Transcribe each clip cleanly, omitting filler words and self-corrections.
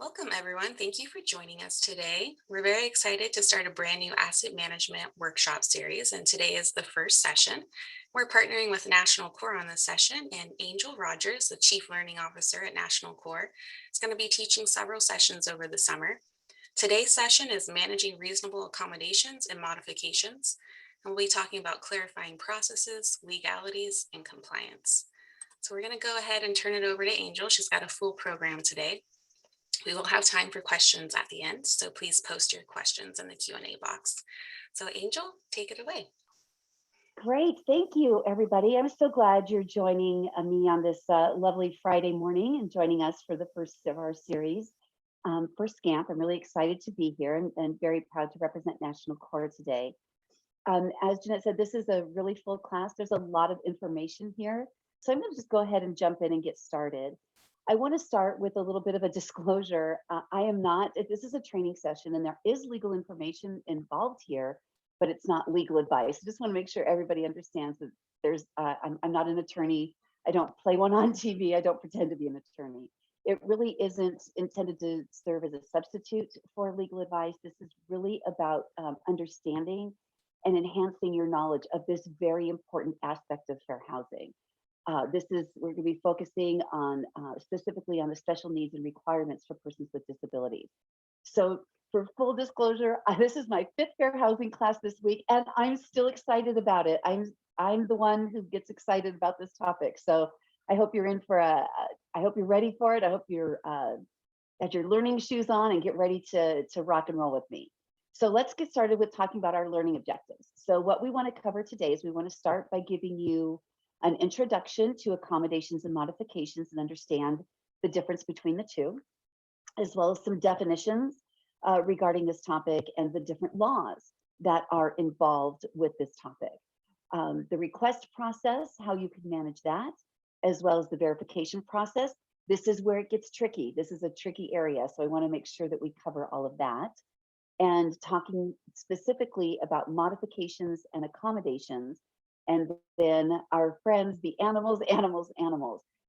Welcome, everyone. Thank you for joining us today. We're very excited to start a brand new asset management workshop series, and today is the first session. We're partnering with National Core on this session, and Angel Rogers, the Chief Learning Officer at National Core, is going to be teaching several sessions over the summer. Today's session is Managing Reasonable Accommodations and Modifications, and we'll be talking about clarifying processes, legalities, and compliance. So we're going to go ahead and turn it over to Angel. She's got a full program today. We will have time for questions at the end, so please post your questions in the Q&A box. So Angel, take it away. Great. Thank you, everybody. I'm so glad you're joining me on this lovely Friday morning and joining us for the first of our series for SCAMP. I'm really excited to be here and very proud to represent National Core today. As Jeanette said, this is a really full class. There's a lot of information here. So I'm going to just go ahead and jump in and get started. I want to start with a little bit of a disclosure. I am not, this is a training session and there is legal information involved here, but it's not legal advice. I just want to make sure everybody understands that there's, I'm not an attorney. I don't play one on TV. I don't pretend to be an attorney. It really isn't intended to serve as a substitute for legal advice. This is really about understanding and enhancing your knowledge of this very important aspect of fair housing. We're going to be focusing on specifically on the special needs and requirements for persons with disabilities. So for full disclosure, this is my 5th fair housing class this week, and I'm still excited about it. I'm the one who gets excited about this topic. So I hope you're in for I hope you're ready for it. I hope you're got your learning shoes on and get ready to rock and roll with me. So let's get started with talking about our learning objectives. So what we want to cover today is we want to start by giving you an introduction to accommodations and modifications and understand the difference between the two, as well as some definitions regarding this topic and the different laws that are involved with this topic. The request process, how you can manage that, as well as the verification process. This is where it gets tricky. This is a tricky area, so I want to make sure that we cover all of that. And talking specifically about modifications and accommodations, and then our friends, the animals.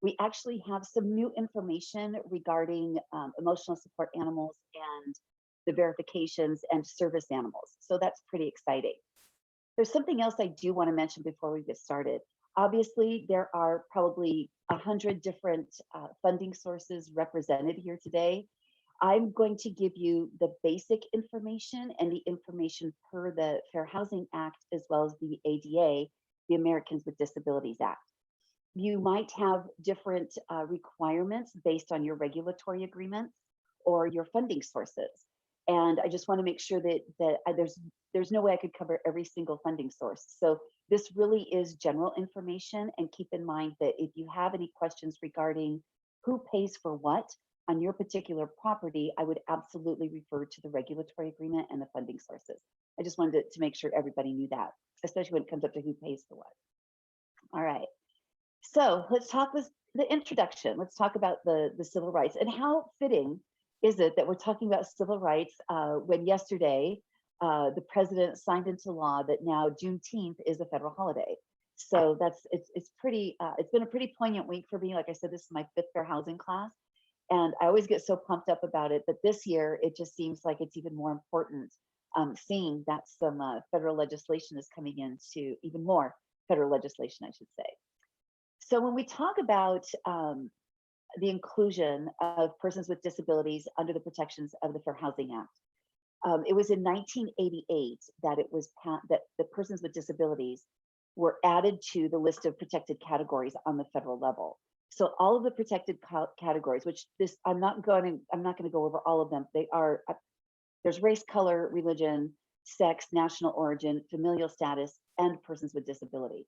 We actually have some new information regarding emotional support animals and the verifications and service animals. So that's pretty exciting. There's something else I do want to mention before we get started. Obviously, there are probably 100 different funding sources represented here today. I'm going to give you the basic information and the information per the Fair Housing Act, as well as the ADA, the Americans with Disabilities Act. You might have different requirements based on your regulatory agreements or your funding sources. And I just want to make sure that there's no way I could cover every single funding source. So this really is general information, and keep in mind that if you have any questions regarding who pays for what on your particular property, I would absolutely refer to the regulatory agreement and the funding sources. I just wanted to make sure everybody knew that, especially when it comes up to who pays for what. All right, so let's talk with the introduction. Let's talk about the civil rights, and how fitting is it that we're talking about civil rights when yesterday the president signed into law that now Juneteenth is a federal holiday. So it's pretty, it's been a pretty poignant week for me. Like I said, this is my 5th fair housing class, and I always get so pumped up about it. But this year, it just seems like it's even more important, seeing that some federal legislation is coming into, even more federal legislation, I should say. So when we talk about the inclusion of persons with disabilities under the protections of the Fair Housing Act, it was in 1988 that it was that the persons with disabilities were added to the list of protected categories on the federal level. So all of the protected categories, which I'm not going to go over all of them. They are, there's race, color, religion, sex, national origin, familial status, and persons with disability.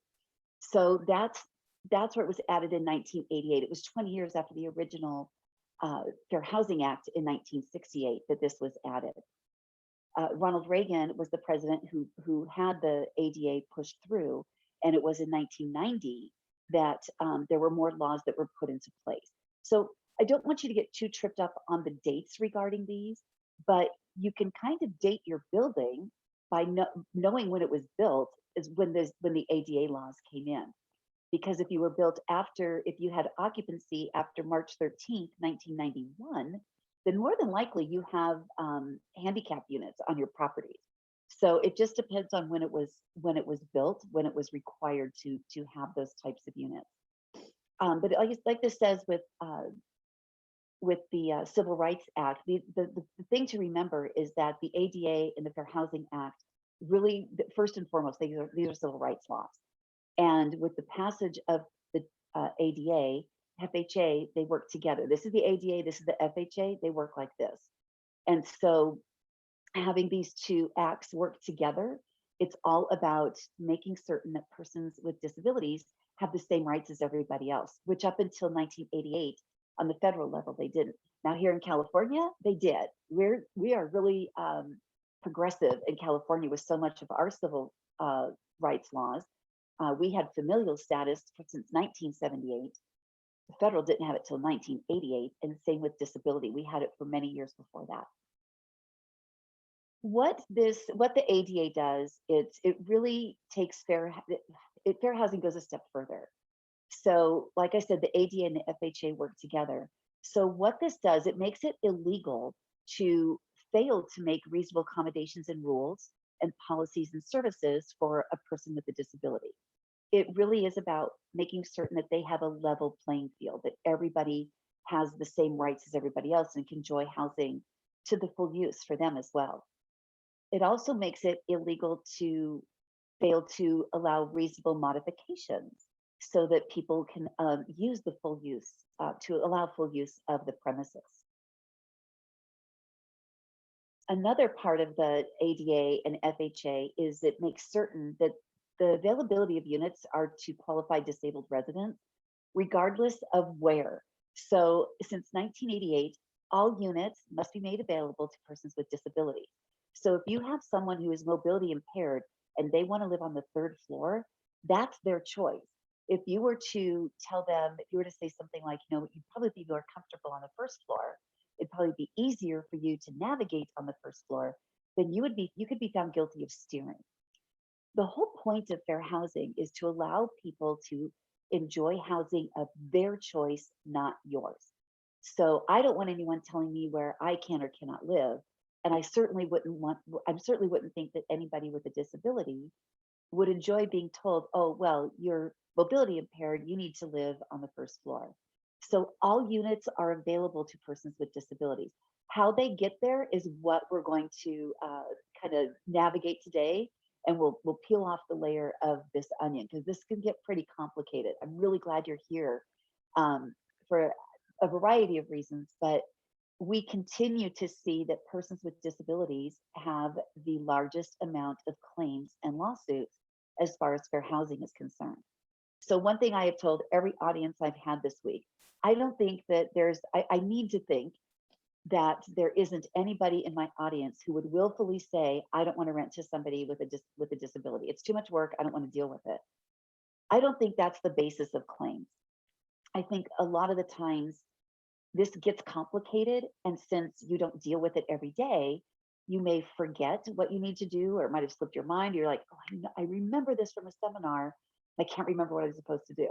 So that's where it was added in 1988. It was 20 years after the original Fair Housing Act in 1968 that this was added. Ronald Reagan was the president who had the ADA pushed through, and it was in 1990 that there were more laws that were put into place. So I don't want you to get too tripped up on the dates regarding these, but you can kind of date your building by knowing when it was built, is when the ADA laws came in. Because if you were built after, if you had occupancy after March 13th, 1991, then more than likely you have handicap units on your property. So it just depends on when it was built, when it was required to have those types of units. But like this says with the Civil Rights Act, the thing to remember is that the ADA and the Fair Housing Act really, first and foremost, these are civil rights laws. And with the passage of the ADA, FHA, they work together. This is the ADA, this is the FHA, they work like this. And so having these two acts work together, it's all about making certain that persons with disabilities have the same rights as everybody else, which up until 1988 on the federal level they didn't. Now here in California, they did. We are really progressive in California with so much of our civil rights laws. We had familial status since 1978. The federal didn't have it till 1988, and same with disability. We had it for many years before that. What the ADA does, it really takes fair housing goes a step further. So, like I said, the ADA and the FHA work together. So what this does, it makes it illegal to fail to make reasonable accommodations and rules and policies and services for a person with a disability. It really is about making certain that they have a level playing field, that everybody has the same rights as everybody else and can enjoy housing to the full use for them as well. It also makes it illegal to fail to allow reasonable modifications so that people can use the full use, to allow full use of the premises. Another part of the ADA and FHA is it makes certain that the availability of units are to qualified disabled residents, regardless of where. So since 1988, all units must be made available to persons with disabilities. So if you have someone who is mobility impaired and they want to live on the third floor, that's their choice. If you were to tell them, if you were to say something like, you'd probably be more comfortable on the first floor, it'd probably be easier for you to navigate on the first floor, then you could be found guilty of steering. The whole point of fair housing is to allow people to enjoy housing of their choice, not yours. So I don't want anyone telling me where I can or cannot live. And I certainly wouldn't think that anybody with a disability would enjoy being told, oh, well, you're mobility impaired, you need to live on the first floor. So all units are available to persons with disabilities. How they get there is what we're going to kind of navigate today. And we'll peel off the layer of this onion because this can get pretty complicated. I'm really glad you're here for a variety of reasons, but we continue to see that persons with disabilities have the largest amount of claims and lawsuits as far as fair housing is concerned. So one thing I have told every audience I've had this week, I don't think that I need to think that there isn't anybody in my audience who would willfully say, I don't want to rent to somebody with a disability. It's too much work. I don't want to deal with it. I don't think that's the basis of claims. I think a lot of the times this gets complicated. And since you don't deal with it every day, you may forget what you need to do, or it might have slipped your mind. You're like, oh, I remember this from a seminar. I can't remember what I was supposed to do.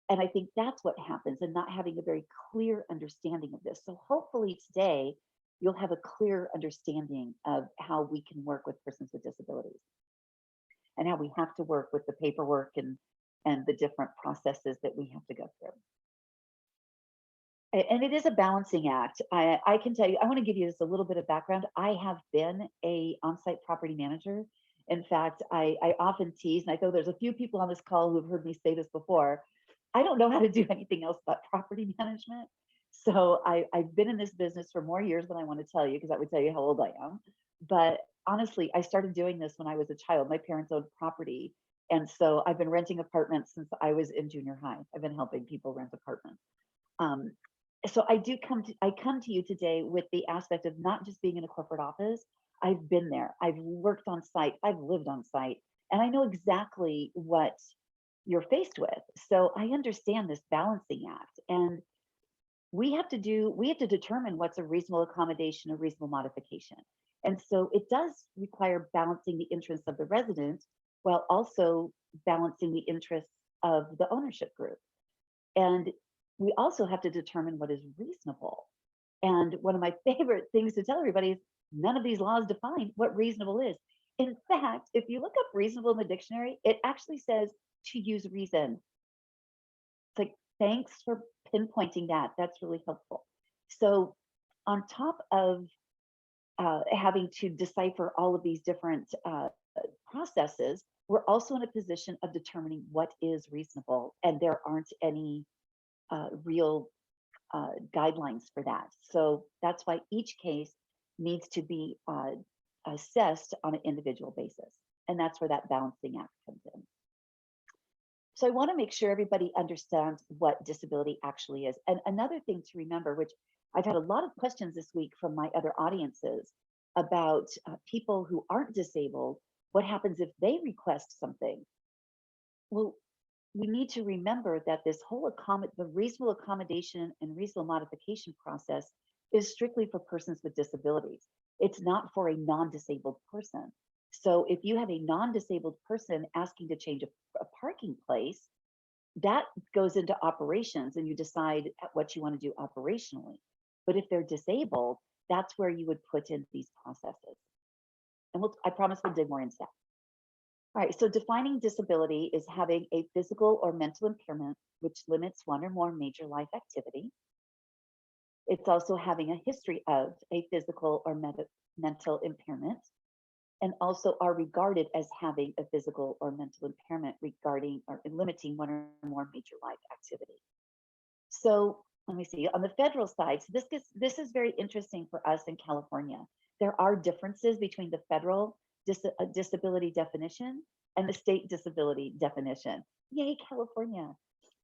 And I think that's what happens, and not having a very clear understanding of this. So hopefully today, you'll have a clear understanding of how we can work with persons with disabilities and how we have to work with the paperwork and the different processes that we have to go through. And it is a balancing act. I can tell you, I want to give you just a little bit of background. I have been a on-site property manager. In fact, I often tease, and I know there's a few people on this call who have heard me say this before. I don't know how to do anything else but property management. So I've been in this business for more years than I want to tell you, because that would tell you how old I am. But honestly, I started doing this when I was a child. My parents owned property. And so I've been renting apartments since I was in junior high. I've been helping people rent apartments. So I come to you today with the aspect of not just being in a corporate office. I've been there. I've worked on site. I've lived on site. And I know exactly what you're faced with. So I understand this balancing act. And we have to determine what's a reasonable accommodation, a reasonable modification. And so it does require balancing the interests of the resident while also balancing the interests of the ownership group. And we also have to determine what is reasonable. And one of my favorite things to tell everybody is none of these laws define what reasonable is. In fact, if you look up reasonable in the dictionary, it actually says to use reason. It's like, thanks for pinpointing that. That's really helpful. So, on top of having to decipher all of these different processes, we're also in a position of determining what is reasonable. And there aren't any real guidelines for that. So that's why each case needs to be assessed on an individual basis. And that's where that balancing act comes in. So I want to make sure everybody understands what disability actually is. And another thing to remember, which I've had a lot of questions this week from my other audiences about people who aren't disabled, what happens if they request something? Well, we need to remember that this whole the reasonable accommodation and reasonable modification process is strictly for persons with disabilities. It's not for a non-disabled person. So if you have a non-disabled person asking to change a parking place, that goes into operations and you decide what you want to do operationally. But if they're disabled, that's where you would put in these processes. And I promise we'll dig more into that. All right, so defining disability is having a physical or mental impairment which limits one or more major life activity. It's also having a history of a physical or mental impairment, and also are regarded as having a physical or mental impairment regarding or limiting one or more major life activity. So let me see, on the federal side, so this is very interesting for us in California. There are differences between the federal disability definition and the state disability definition. Yay, California.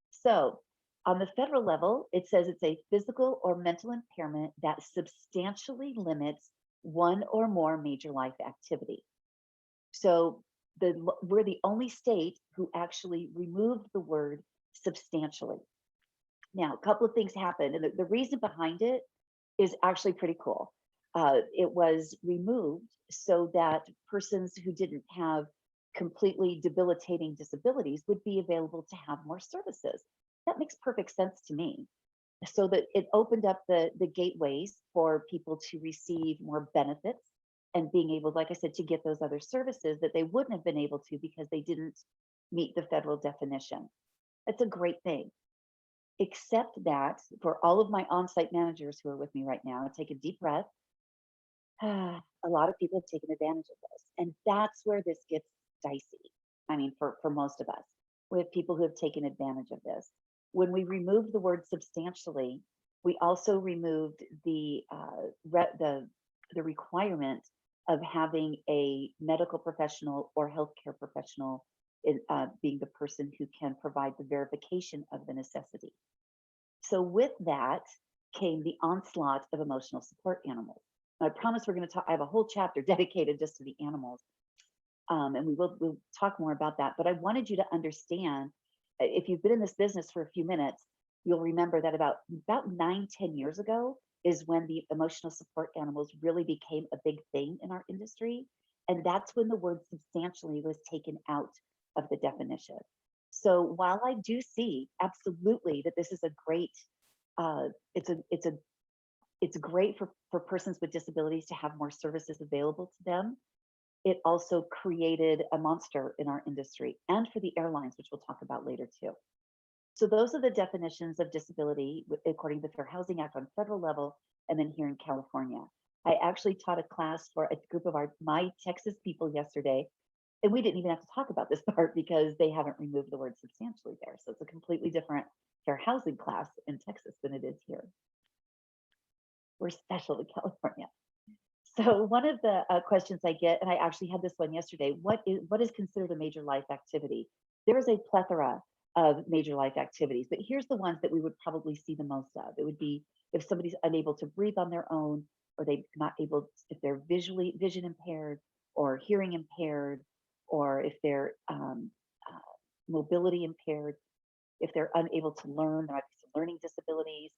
So on the federal level, it says it's a physical or mental impairment that substantially limits one or more major life activity. So we're the only state who actually removed the word substantially. Now, a couple of things happened, and the reason behind it is actually pretty cool. It was removed so that persons who didn't have completely debilitating disabilities would be available to have more services. That makes perfect sense to me. So that it opened up the gateways for people to receive more benefits and being able, like I said, to get those other services that they wouldn't have been able to because they didn't meet the federal definition. That's a great thing. Except that for all of my on-site managers who are with me right now, take a deep breath. A lot of people have taken advantage of this. And that's where this gets dicey. I mean, for most of us, we have people who have taken advantage of this. When we removed the word substantially, we also removed the requirement of having a medical professional or healthcare professional being the person who can provide the verification of the necessity. So with that came the onslaught of emotional support animals. I promise we're going to talk. I have a whole chapter dedicated just to the animals, and we'll talk more about that. But I wanted you to understand, if you've been in this business for a few minutes, you'll remember that about 9-10 years ago is when the emotional support animals really became a big thing in our industry, and that's when the word substantially was taken out of the definition. So while I do see absolutely that this is a great, it's great for persons with disabilities to have more services available to them, it also created a monster in our industry and for the airlines, which we'll talk about later too. So those are the definitions of disability according to the Fair Housing Act on federal level, and then here in California. I actually taught a class for a group of my Texas people yesterday, and we didn't even have to talk about this part because they haven't removed the word substantially there. So it's a completely different fair housing class in Texas than it is here. We're special to California. So one of the questions I get, and I actually had this one yesterday, what is considered a major life activity? There is a plethora of major life activities, but here's the ones that we would probably see the most of. It would be if somebody's unable to breathe on their own, or they're not able, if they're vision impaired or hearing impaired, or if they're mobility impaired, if they're unable to learn, there might be some learning disabilities,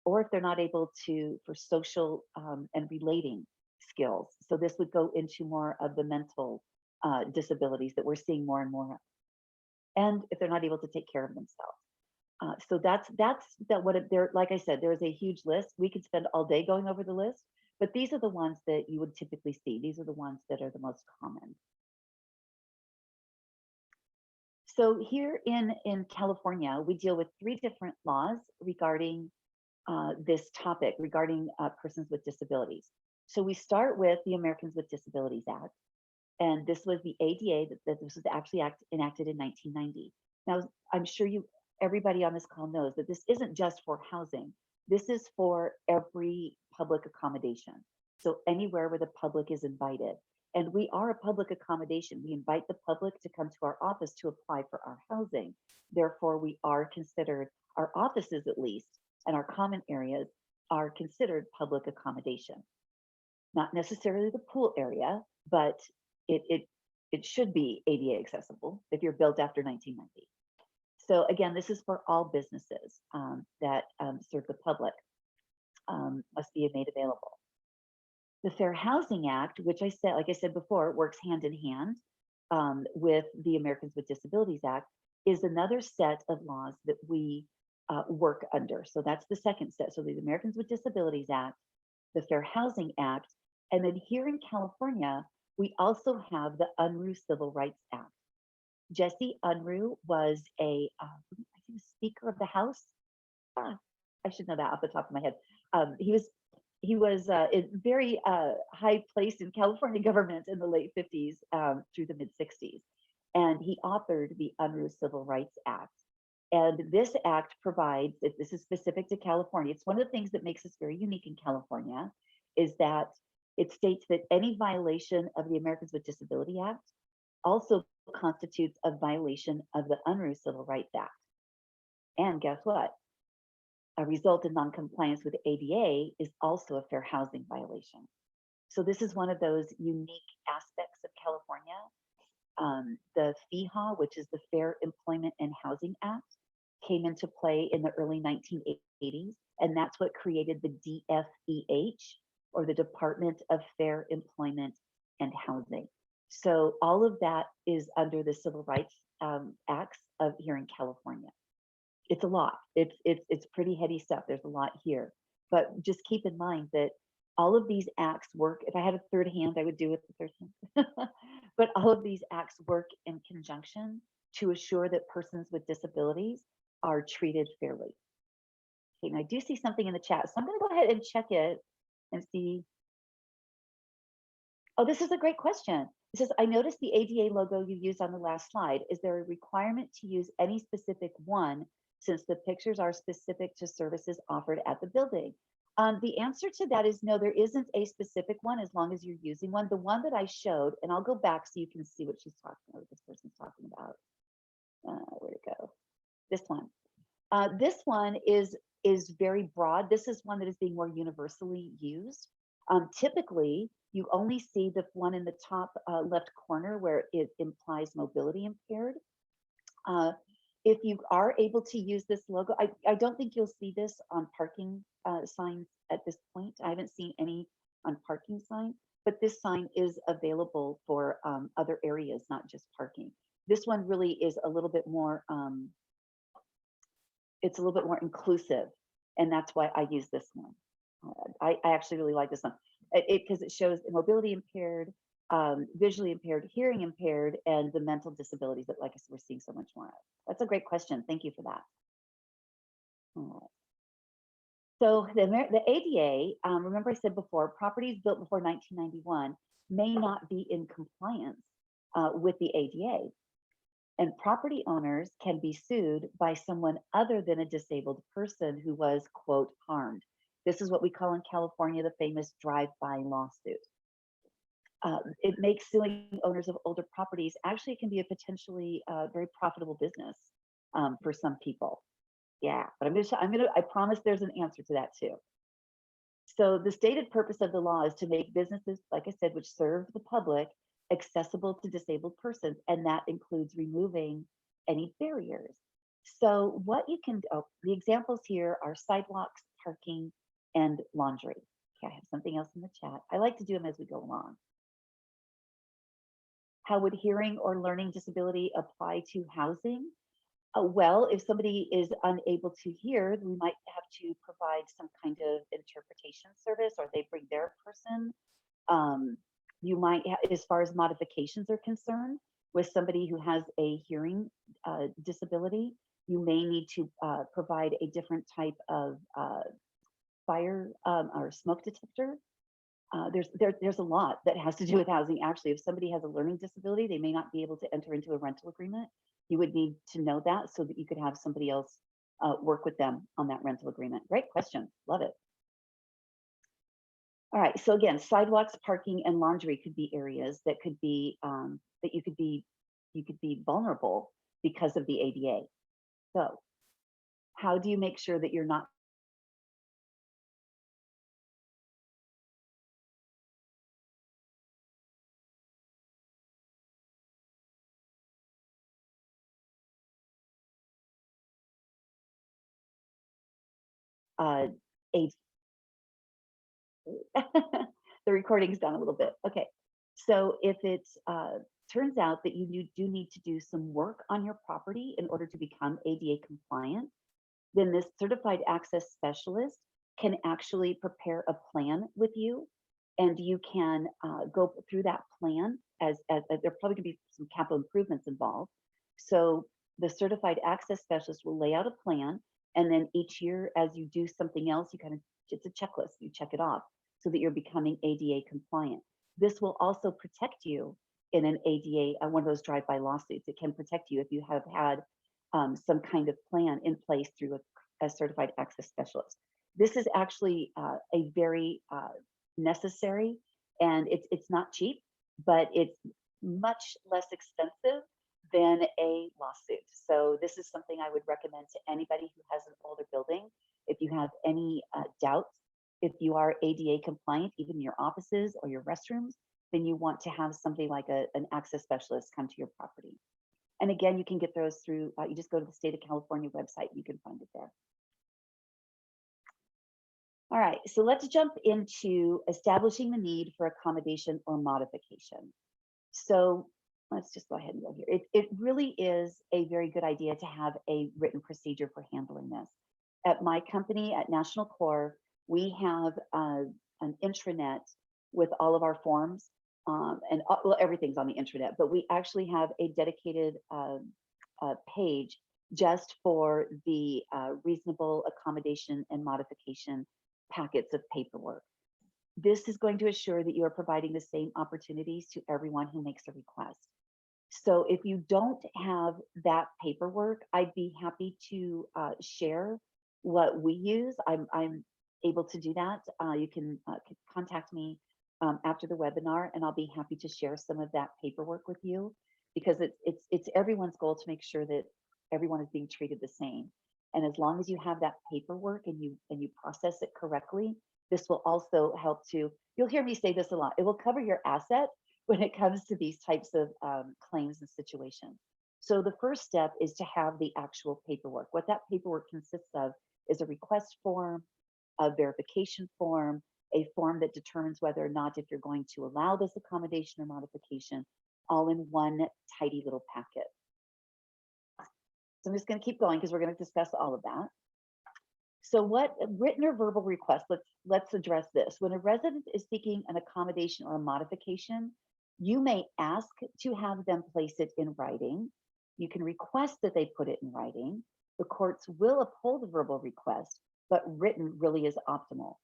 or if they're not able to, for social and relating skills. So this would go into more of the mental disabilities that we're seeing more and more of. And if they're not able to take care of themselves. So that's that what there. Like I said, there is a huge list. We could spend all day going over the list, but these are the ones that you would typically see. These are the ones that are the most common. So here in California, we deal with three different laws regarding this topic, regarding persons with disabilities. So we start with the Americans with Disabilities Act, and this was the ADA that this was actually enacted in 1990. Now, I'm sure everybody on this call knows that this isn't just for housing. This is for every public accommodation. So anywhere where the public is invited. And we are a public accommodation. We invite the public to come to our office to apply for our housing. Therefore, we are considered, our offices at least, and our common areas are considered public accommodation. Not necessarily the pool area, but it it it should be ADA accessible if you're built after 1990. So again, this is for all businesses that serve the public, must be made available. The Fair Housing Act, which like I said before, works hand in hand with the Americans with Disabilities Act, is another set of laws that we work under. So that's the second set. So the Americans with Disabilities Act, the Fair Housing Act, and then here in California, we also have the Unruh Civil Rights Act. Jesse Unruh was I think Speaker of the House. Ah, I should know that off the top of my head. He was in very high place in California government in the late 50s through the mid 60s, and he authored the Unruh Civil Rights Act. And this act provides, if this is specific to California, it's one of the things that makes us very unique in California, is that it states that any violation of the Americans with Disability Act also constitutes a violation of the Unruh Civil Rights Act. And guess what? A result in noncompliance with ADA is also a fair housing violation. So this is one of those unique aspects of California. The FEHA, which is the Fair Employment and Housing Act, came into play in the early 1980s, and that's what created the DFEH, or the Department of Fair Employment and Housing. So all of that is under the Civil Rights Acts of here in California. It's a lot. It's pretty heady stuff. There's a lot here, but just keep in mind that all of these acts work. If I had a third hand, I would do it with the third hand. But all of these acts work in conjunction to assure that persons with disabilities are treated fairly. Okay, and I do see something in the chat, so I'm going to go ahead and check it and see. Oh, this is a great question. It says, I noticed the ADA logo you used on the last slide. Is there a requirement to use any specific one since the pictures are specific to services offered at the building? The answer to that is no, there isn't a specific one as long as you're using one. The one that I showed, and I'll go back so you can see what she's talking about, what this person's talking about. Where'd it go? This one. This one is very broad. This is one that is being more universally used. Typically, you only see the one in the top left corner where it implies mobility impaired. If you are able to use this logo, I don't think you'll see this on parking signs at this point. I haven't seen any on parking signs, but this sign is available for other areas, not just parking. This one really is a little bit more, it's a little bit more inclusive, and that's why I use this one. I actually really like this one because it shows mobility impaired, visually impaired, hearing impaired, and the mental disabilities that, like I said, we're seeing so much more of. That's a great question. Thank you for that. All right. So the ADA, remember I said before, properties built before 1991 may not be in compliance with the ADA. And property owners can be sued by someone other than a disabled person who was, quote, harmed. This is what we call in California the famous drive-by lawsuit. It makes suing owners of older properties actually can be a potentially very profitable business for some people. Yeah, but I promise there's an answer to that too. So the stated purpose of the law is to make businesses, like I said, which serve the public, accessible to disabled persons, and that includes removing any barriers. So what you can, the examples here are sidewalks, parking, and laundry. Okay, I have something else in the chat. I like to do them as we go along. How would hearing or learning disability apply to housing? Well, if somebody is unable to hear, we might have to provide some kind of interpretation service, or they bring their person. Um, you might, as far as modifications are concerned, with somebody who has a hearing disability, you may need to provide a different type of fire or smoke detector. There's a lot that has to do with housing. Actually, if somebody has a learning disability, they may not be able to enter into a rental agreement. You would need to know that so that you could have somebody else work with them on that rental agreement. Great question. Love it. All right. So again, sidewalks, parking, and laundry could be areas that could be that you could be vulnerable because of the ADA. So how do you make sure that you're not uh, a the recording's done a little bit. Okay. So if it turns out that do need to do some work on your property in order to become ADA compliant, then this certified access specialist can actually prepare a plan with you, and you can go through that plan as there probably going to be some capital improvements involved. So the certified access specialist will lay out a plan, and then each year as you do something else, you kind of, it's a checklist, you check it off so that you're becoming ADA compliant. This will also protect you in an ADA, one of those drive-by lawsuits. It can protect you if you have had some kind of plan in place through a certified access specialist. This is actually a very necessary, and it's not cheap, but it's much less expensive than a lawsuit. So this is something I would recommend to anybody who has an older building. If you have any doubts, if you are ADA compliant, even in your offices or your restrooms, then you want to have somebody like an access specialist come to your property. And again, you can get those through, you just go to the state of California website, you can find it there. All right, so let's jump into establishing the need for accommodation or modification. So let's just go ahead and go here. It really is a very good idea to have a written procedure for handling this. At my company, at National Core, we have an intranet with all of our forms, and well, everything's on the intranet, but we actually have a dedicated page just for the reasonable accommodation and modification packets of paperwork. This is going to assure that you are providing the same opportunities to everyone who makes a request. So if you don't have that paperwork, I'd be happy to share what we use. I'm able to do that. You can contact me after the webinar, and I'll be happy to share some of that paperwork with you, because it's everyone's goal to make sure that everyone is being treated the same. And as long as you have that paperwork and you process it correctly, this will also help to, you'll hear me say this a lot, it will cover your asset when it comes to these types of claims and situations. So the first step is to have the actual paperwork. What that paperwork consists of is a request form, a verification form, a form that determines whether or not if you're going to allow this accommodation or modification, all in one tidy little packet. So I'm just going to keep going because we're going to discuss all of that. So what written or verbal request, let's address this. When a resident is seeking an accommodation or a modification, you may ask to have them place it in writing. You can request that they put it in writing. The courts will uphold the verbal request, but written really is optimal.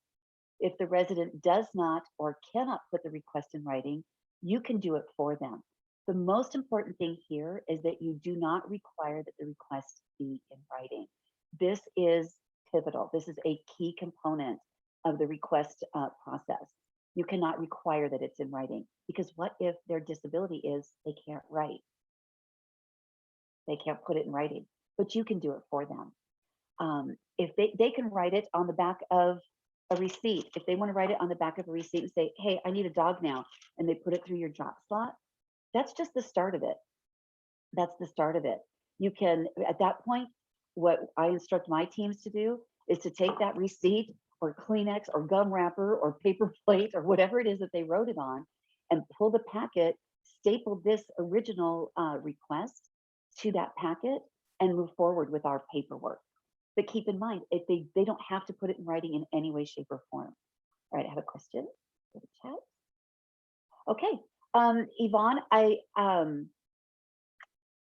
If the resident does not or cannot put the request in writing, you can do it for them. The most important thing here is that you do not require that the request be in writing. This is pivotal. This is a key component of the request process. You cannot require that it's in writing, because what if their disability is they can't write? They can't put it in writing, but you can do it for them. If they can write it on the back of a receipt, if they want to write it on the back of a receipt and say, hey, I need a dog now, and they put it through your drop slot, that's just the start of it. That's the start of it. You can, at that point, what I instruct my teams to do is to take that receipt or Kleenex or gum wrapper or paper plate or whatever it is that they wrote it on, and pull the packet, staple this original request to that packet, and move forward with our paperwork. But keep in mind, if they don't have to put it in writing in any way, shape, or form. All right, I have a question. Go to chat. Okay, Yvonne,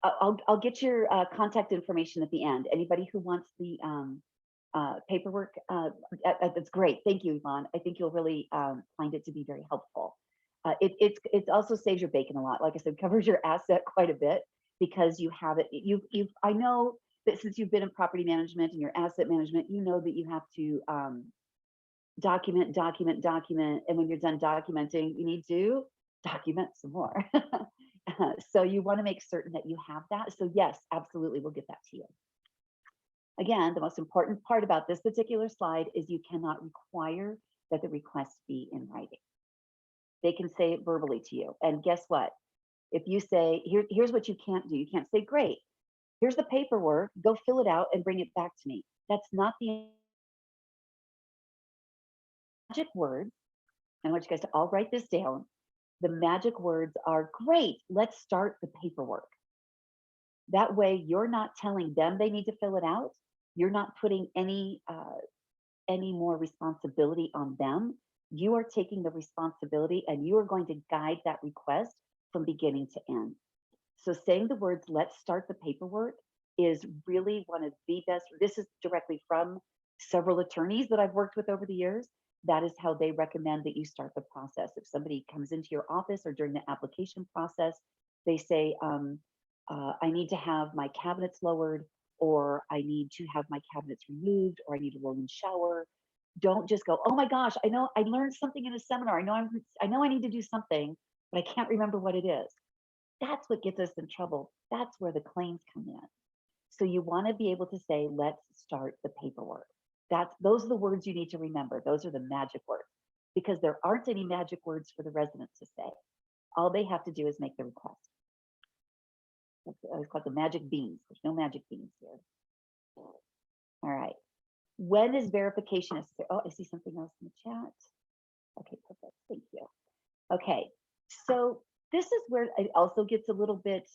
I'll get your contact information at the end. Anybody who wants the paperwork, that's great. Thank you, Yvonne. I think you'll really find it to be very helpful. It also saves your bacon a lot. Like I said, covers your asset quite a bit because you have it. I know that since you've been in property management and your asset management, you know that you have to document, and when you're done documenting, you need to document some more. So you want to make certain that you have that. So yes, absolutely, we'll get that to you. Again, the most important part about this particular slide is you cannot require that the request be in writing. They can say it verbally to you. And guess what? If you say, here's what you can't do. You can't say, great, here's the paperwork, go fill it out and bring it back to me. That's not the magic word. I want you guys to all write this down. The magic words are, great, let's start the paperwork. That way you're not telling them they need to fill it out. You're not putting any more responsibility on them. You are taking the responsibility and you are going to guide that request from beginning to end. So saying the words, let's start the paperwork, is really one of the best. This is directly from several attorneys that I've worked with over the years. That is how they recommend that you start the process. If somebody comes into your office or during the application process, they say, I need to have my cabinets lowered, or I need to have my cabinets removed, or I need a roll-in shower. Don't just go, oh my gosh, I know I learned something in a seminar. I know I need to do something, but I can't remember what it is. That's what gets us in trouble. That's where the claims come in. So you want to be able to say, let's start the paperwork. Those are the words you need to remember. Those are the magic words, because there aren't any magic words for the resident to say. All they have to do is make the request. It's called the magic beans. There's no magic beans here. All right. When is verification necessary? Oh, I see something else in the chat. Okay, perfect. Thank you. Okay, so this is where it also gets a little bit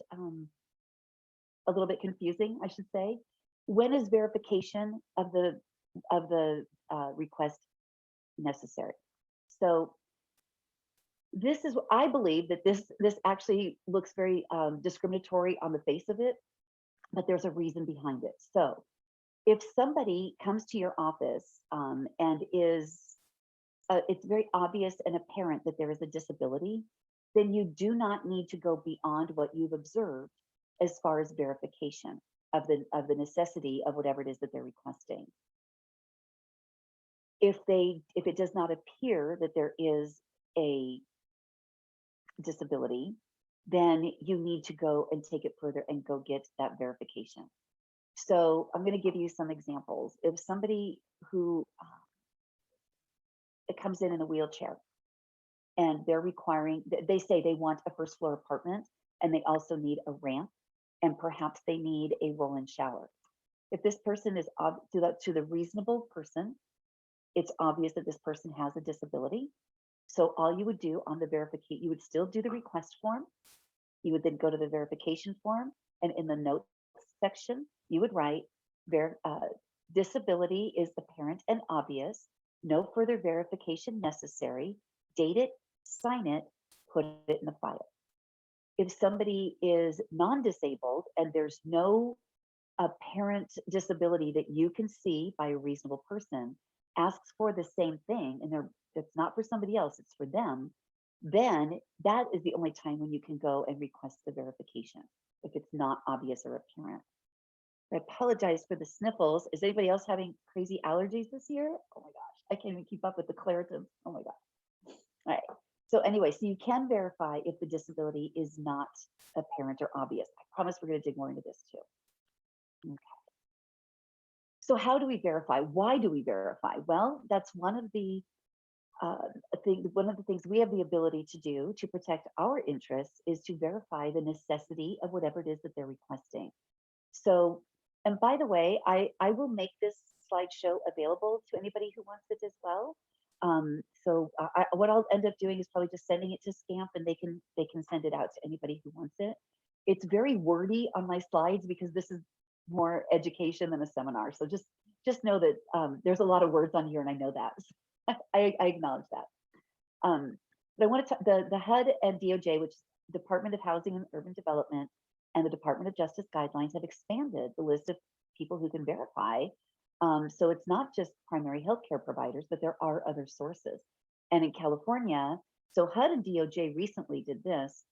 confusing, I should say. When is verification of the request necessary? So this is, I believe that this actually looks very discriminatory on the face of it, but there's a reason behind it. So if somebody comes to your office and is, it's very obvious and apparent that there is a disability, then you do not need to go beyond what you've observed as far as verification of the necessity of whatever it is that they're requesting. If it does not appear that there is a disability, then you need to go and take it further and go get that verification. So I'm going to give you some examples. If somebody who it comes in a wheelchair and they're requiring, they say they want a first floor apartment and they also need a ramp and perhaps they need a roll-in shower. If this person is to the reasonable person, it's obvious that this person has a disability. So all you would do on the verification, you would still do the request form. You would then go to the verification form, and in the notes section, you would write, disability is apparent and obvious, no further verification necessary, date it, sign it, put it in the file. If somebody is non-disabled and there's no apparent disability that you can see by a reasonable person, asks for the same thing, and it's not for somebody else, it's for them, then that is the only time when you can go and request the verification, if it's not obvious or apparent. I apologize for the sniffles. Is anybody else having crazy allergies this year? Oh my gosh, I can't even keep up with the Claritin. Oh my gosh. All right. So anyway, so you can verify if the disability is not apparent or obvious. I promise we're going to dig more into this too. Okay. So how do we verify? Why do we verify? Well, that's one of the things we have the ability to do to protect our interests is to verify the necessity of whatever it is that they're requesting. So, and by the way, I will make this slideshow available to anybody who wants it as well. What I'll end up doing is probably just sending it to SCAMP, and they can send it out to anybody who wants it. It's very wordy on my slides because this is more education than a seminar. So just know that there's a lot of words on here, and I know that. I acknowledge that. But I want to the HUD and DOJ, which is Department of Housing and Urban Development, and the Department of Justice guidelines have expanded the list of people who can verify. So it's not just primary healthcare providers, but there are other sources. And in California, so HUD and DOJ recently did this.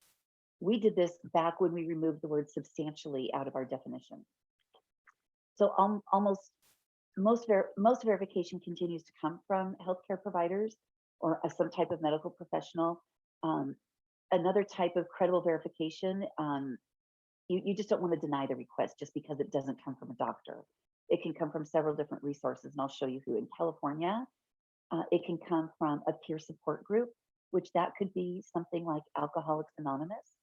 We did this back when we removed the word substantially out of our definition. So almost most verification continues to come from healthcare providers or some type of medical professional. Um, Another type of credible verification, you just don't want to deny the request just because it doesn't come from a doctor. It can come from several different resources, and I'll show you who. In California, it can come from a peer support group, which that could be something like Alcoholics Anonymous.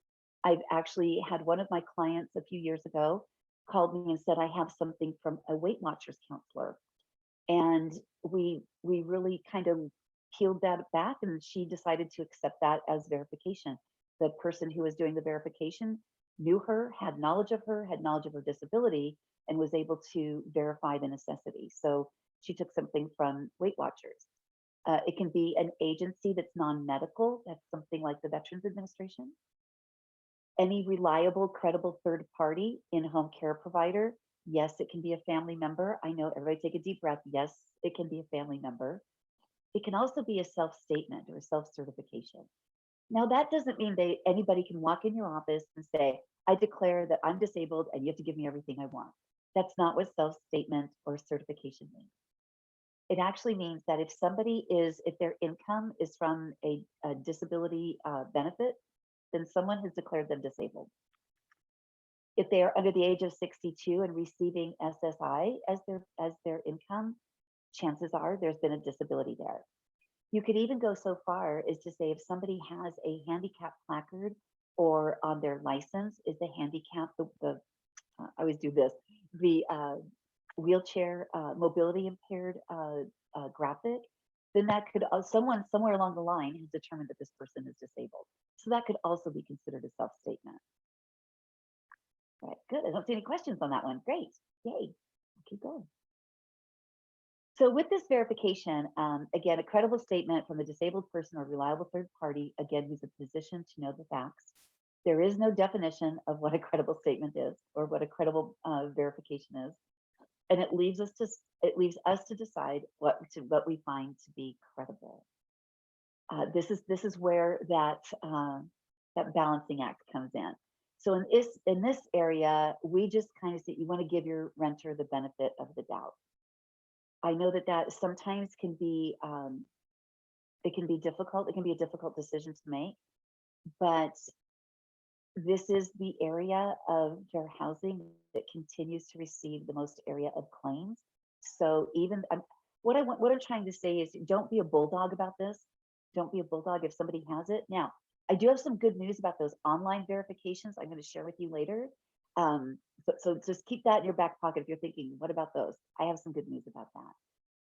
I've actually had one of my clients a few years ago called me and said, I have something from a Weight Watchers counselor. And we really kind of peeled that back, and she decided to accept that as verification. The person who was doing the verification knew her, had knowledge of her, had knowledge of her disability, and was able to verify the necessity. So she took something from Weight Watchers. It can be an agency that's non-medical. That's something like the Veterans Administration. Any reliable, credible third party in-home care provider. Yes, it can be a family member. I know, everybody take a deep breath. Yes, it can be a family member. It can also be a self-statement or a self-certification. Now, that doesn't mean anybody can walk in your office and say, I declare that I'm disabled and you have to give me everything I want. That's not what self-statement or certification means. It actually means that if their income is from a disability benefit, then someone has declared them disabled. If they are under the age of 62 and receiving SSI as their income, chances are there's been a disability there. You could even go so far as to say if somebody has a handicap placard or on their license is the handicap, I always do this, the wheelchair mobility impaired graphic, then that could, someone somewhere along the line has determined that this person is disabled. So that could also be considered a self-statement. Right, good. I don't see any questions on that one. Great. Yay. Keep going. So with this verification, again, a credible statement from a disabled person or reliable third party, again, who's in a position to know the facts. There is no definition of what a credible statement is or what a credible verification is. And it leaves us to decide what we find to be credible. This is where that balancing act comes in. So in this area, we just kind of say you want to give your renter the benefit of the doubt. I know that sometimes can be it can be difficult. It can be a difficult decision to make, but this is the area of fair housing that continues to receive the most area of claims. So even what I'm trying to say is, don't be a bulldog about this. Don't be a bulldog if somebody has it. Now, I do have some good news about those online verifications I'm going to share with you later. So just keep that in your back pocket if you're thinking, what about those? I have some good news about that.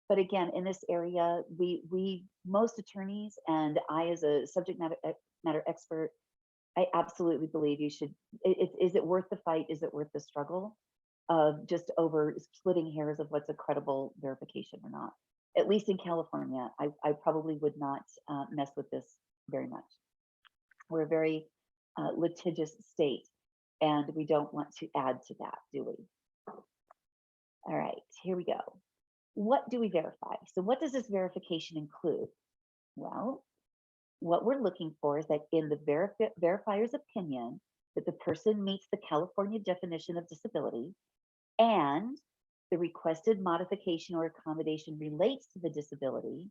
But again, in this area, we most attorneys and I as a subject matter expert, I absolutely believe you should. Is it worth the fight? Is it worth the struggle of just over splitting hairs of what's a credible verification or not? At least in California, I probably would not mess with this very much. We're a very litigious state, and we don't want to add to that, do we? All right, here we go. What do we verify? So what does this verification include? Well, what we're looking for is that in the verifier's opinion, that the person meets the California definition of disability and the requested modification or accommodation relates to the disability,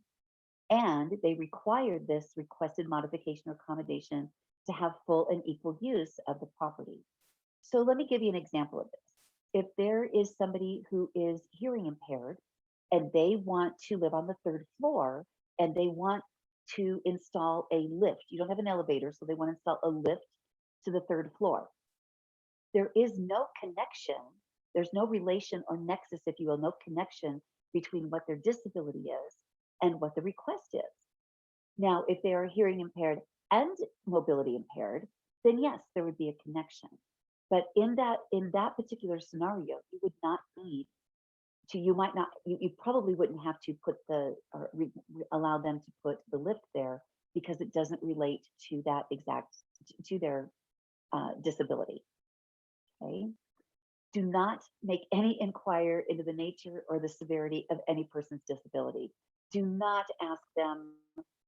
and they require this requested modification or accommodation to have full and equal use of the property. So let me give you an example of this. If there is somebody who is hearing impaired and they want to live on the third floor and they want to install a lift, you don't have an elevator, so they want to install a lift to the third floor. There is no connection, there's no relation or nexus, if you will, no connection between what their disability is and what the request is. Now, if they are hearing impaired and mobility impaired, then yes, there would be a connection. But in that particular scenario, you would not need to, you might not, you probably wouldn't have to put the, or allow them to put the lift there because it doesn't relate to that exact, to their disability. Okay. Do not make any inquire into the nature or the severity of any person's disability. Do not ask them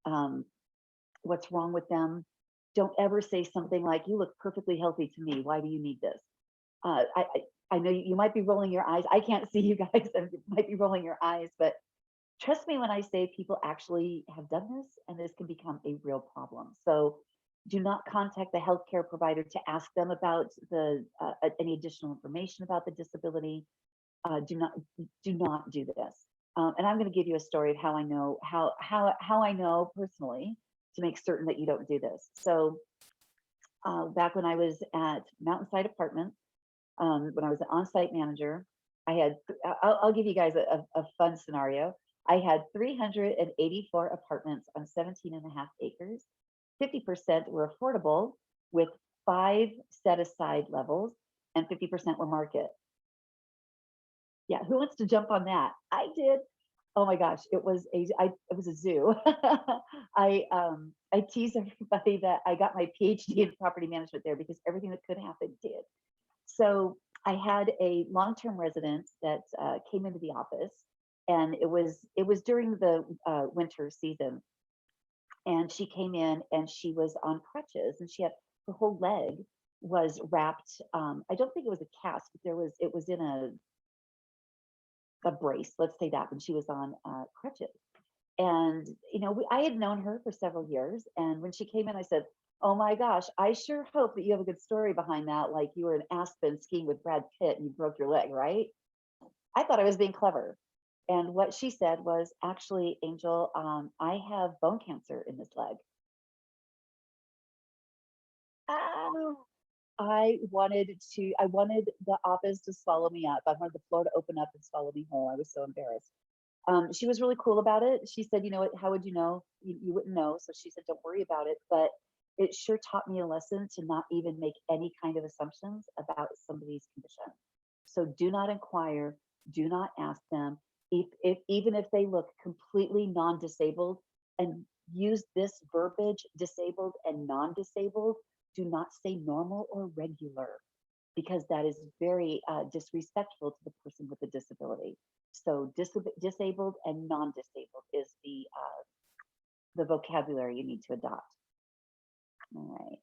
um, what's wrong with them. Don't ever say something like, "You look perfectly healthy to me. Why do you need this?" I know you might be rolling your eyes. I can't see you guys. And you might be rolling your eyes, but trust me when I say people actually have done this, and this can become a real problem. So do not contact the healthcare provider to ask them about any additional information about the disability. Do not do this. And I'm going to give you a story of how I know how I know personally to make certain that you don't do this. So back when I was at Mountainside Apartments, when I was an on-site manager, I had, I'll give you guys a fun scenario. I had 384 apartments on 17 and a half acres. 50% were affordable with 5 set aside levels, and 50% were market. Yeah, who wants to jump on that? I did. Oh my gosh, it was a zoo. I tease everybody that I got my PhD in property management there because everything that could happen did. So I had a long-term resident that came into the office, and it was during the winter season, and she came in and she was on crutches, and she had her whole leg was wrapped. I don't think it was a cast, but it was in a brace. Let's say that when she was on crutches. And I had known her for several years, and when she came in, I said, "Oh my gosh, I sure hope that you have a good story behind that. Like you were in Aspen skiing with Brad Pitt and you broke your leg, right?" I thought I was being clever. And what she said was, "Actually, Angel, I have bone cancer in this leg." Oh, I wanted the office to swallow me up. I wanted the floor to open up and swallow me whole. I was so embarrassed. She was really cool about it. She said, "You know what? How would you know? You wouldn't know." So she said, "Don't worry about it." But it sure taught me a lesson to not even make any kind of assumptions about somebody's condition. So do not inquire. Do not ask them. If even if they look completely non-disabled, and use this verbiage, disabled and non-disabled. Do not say normal or regular, because that is very disrespectful to the person with the disability. So disabled and non-disabled is the vocabulary you need to adopt. All right.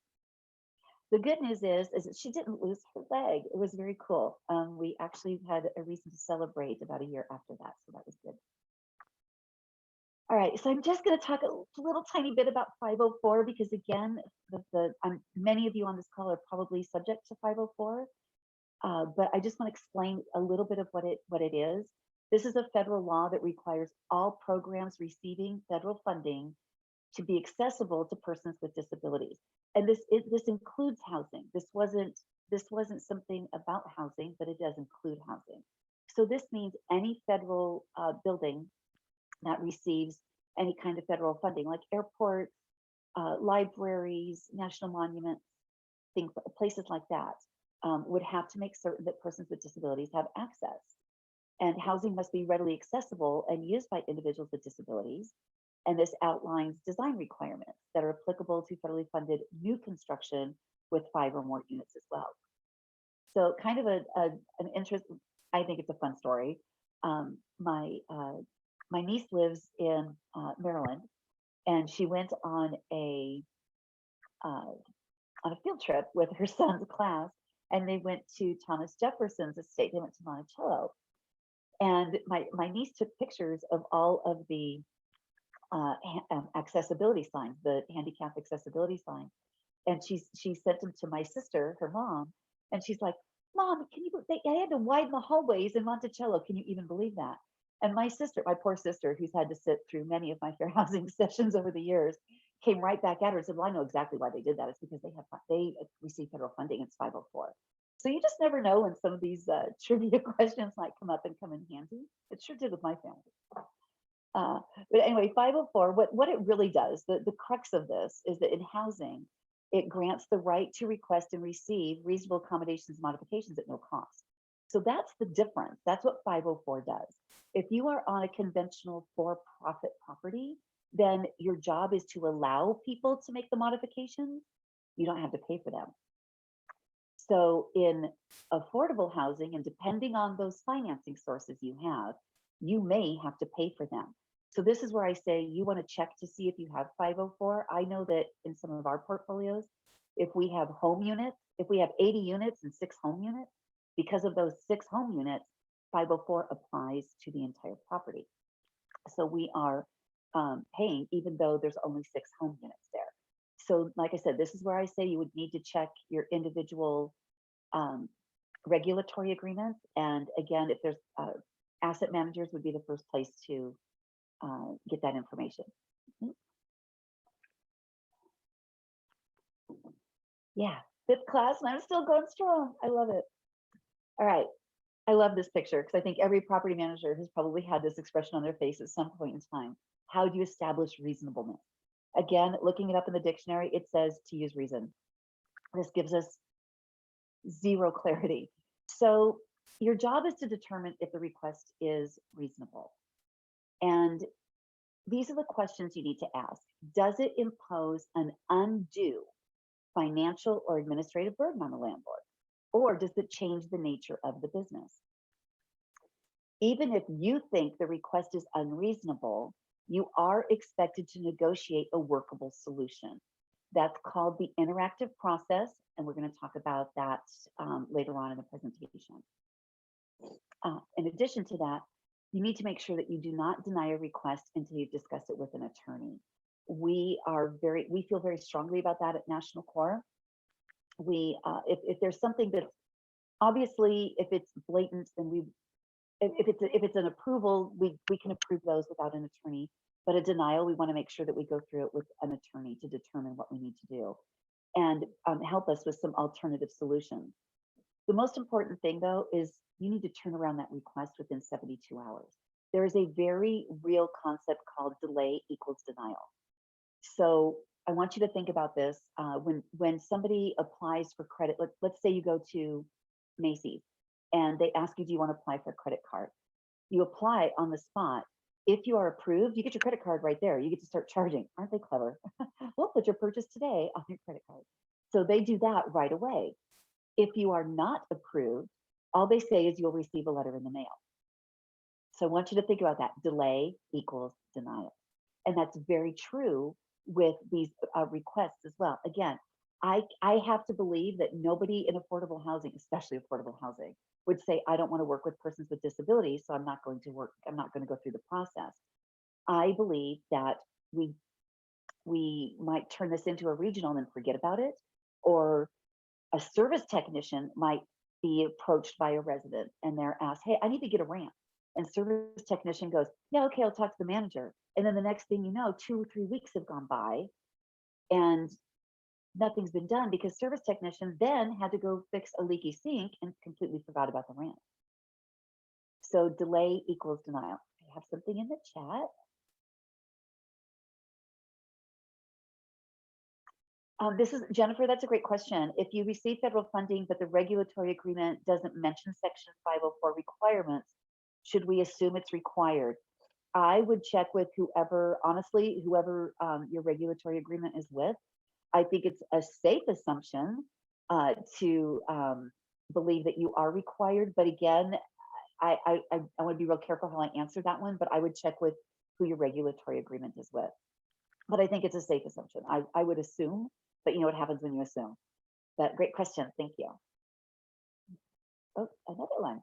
The good news is that she didn't lose her leg. It was very cool. We actually had a reason to celebrate about a year after that, so that was good. All right, so I'm just going to talk a little tiny bit about 504 because again, many of you on this call are probably subject to 504. But I just want to explain a little bit of what it is. This is a federal law that requires all programs receiving federal funding to be accessible to persons with disabilities, and this includes housing. This wasn't something about housing, but it does include housing. So this means any federal building that receives any kind of federal funding, like airports, libraries, national monuments, things, places like that, would have to make certain that persons with disabilities have access. And housing must be readily accessible and used by individuals with disabilities. And this outlines design requirements that are applicable to federally funded new construction with 5 or more units as well. So kind of an interest, I think it's a fun story. My niece lives in Maryland, and she went uh, on a field trip with her son's class, and they went to Thomas Jefferson's estate. They went to Monticello, and my niece took pictures of all of the accessibility signs, the handicap accessibility signs, and she sent them to my sister, her mom, and she's like, "Mom, can you? I had to widen the hallways in Monticello. Can you even believe that?" And my sister, my poor sister, who's had to sit through many of my fair housing sessions over the years, came right back at her and said, "Well, I know exactly why they did that. It's because they receive federal funding. It's 504." So you just never know when some of these trivia questions might come up and come in handy. It sure did with my family. Uh, but anyway, 504, what it really does, the crux of this is that in housing, It grants the right to request and receive reasonable accommodations and modifications at no cost. So that's the difference. That's what 504 does. If you are on a conventional for-profit property, then your job is to allow people to make the modifications. You don't have to pay for them. So in affordable housing, and depending on those financing sources you have, you may have to pay for them. So this is where I say you want to check to see if you have 504. I know that in some of our portfolios, if we have home units, if we have 80 units and 6 home units, because of those 6 home units, 504 applies to the entire property. So we are paying even though there's only 6 home units there. So like I said, this is where I say you would need to check your individual um, regulatory agreements. And again, if there's asset managers would be the first place to get that information. Mhm. Yeah, 5th class, and I'm still going strong. I love it. All right. I love this picture because I think every property manager has probably had this expression on their face at some point in time. How do you establish reasonableness? Again, looking it up in the dictionary, it says to use reason. This gives us zero clarity. So your job is to determine if the request is reasonable. And these are the questions you need to ask. Does it impose an undue financial or administrative burden on the landlord? Or does it change the nature of the business? Even if you think the request is unreasonable, you are expected to negotiate a workable solution. That's called the interactive process, and we're going to talk about that later on in the presentation. In addition to that, you need to make sure that you do not deny a request until you've discussed it with an attorney. We feel very strongly about that at National Core. If there's something that obviously, if it's blatant, then if it's an approval, we can approve those without an attorney. But a denial, we want to make sure that we go through it with an attorney to determine what we need to do and help us with some alternative solutions. The most important thing, though, is you need to turn around that request within 72 hours. There is a very real concept called delay equals denial. So I want you to think about this. When somebody applies for credit, let's say you go to Macy's and they ask you, do you want to apply for a credit card? You apply on the spot. If you are approved, you get your credit card right there. You get to start charging. Aren't they clever? We'll put your purchase today on your credit card. So they do that right away. If you are not approved, all they say is you'll receive a letter in the mail. So I want you to think about that. Delay equals denial. And that's very true with these requests as well. Again, I have to believe that nobody in affordable housing, especially affordable housing, would say, I don't want to work with persons with disabilities, so I'm not going to work, I'm not going to go through the process. I believe that we might turn this into a regional and then forget about it, or a service technician might be approached by a resident and they're asked, hey, I need to get a ramp. And service technician goes, yeah, okay, I'll talk to the manager. And then the next thing you know, 2 or 3 weeks have gone by and nothing's been done because service technician then had to go fix a leaky sink and completely forgot about the ramp. So delay equals denial. I have something in the chat. This is Jennifer. That's a great question. If you receive federal funding, but the regulatory agreement doesn't mention Section 504 requirements, should we assume it's required? I would check with whoever, honestly, whoever your regulatory agreement is with. I think it's a safe assumption to believe that you are required. But again, I want to be real careful how I answer that one, but I would check with who your regulatory agreement is with. But I think it's a safe assumption. I would assume, but you know what happens when you assume. But great question. Thank you. Oh, another one.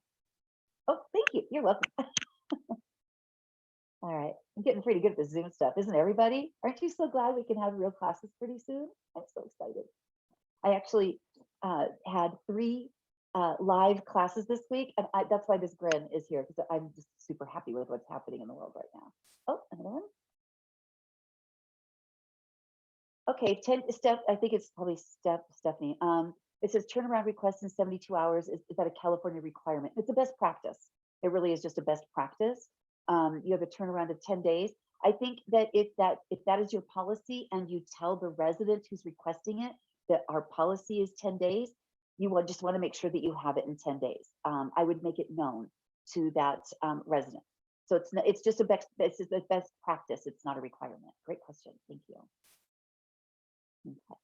Oh, thank you. You're welcome. All right. I'm getting pretty good at the Zoom stuff, isn't everybody? Aren't you so glad we can have real classes pretty soon? I'm so excited. I actually had 3 live classes this week, and that's why this grin is here, because I'm just super happy with what's happening in the world right now. Oh, another one. Okay, Steph, I think it's probably Stephanie. It says turnaround request in 72 hours. Is that a California requirement? It's a best practice. It really is just a best practice. You have a turnaround of 10 days. I think that if that is your policy and you tell the resident who's requesting it, that our policy is 10 days, you will just want to make sure that you have it in 10 days. I would make it known to that resident. So it's just it's the best practice. It's not a requirement. Great question. Thank you. Okay.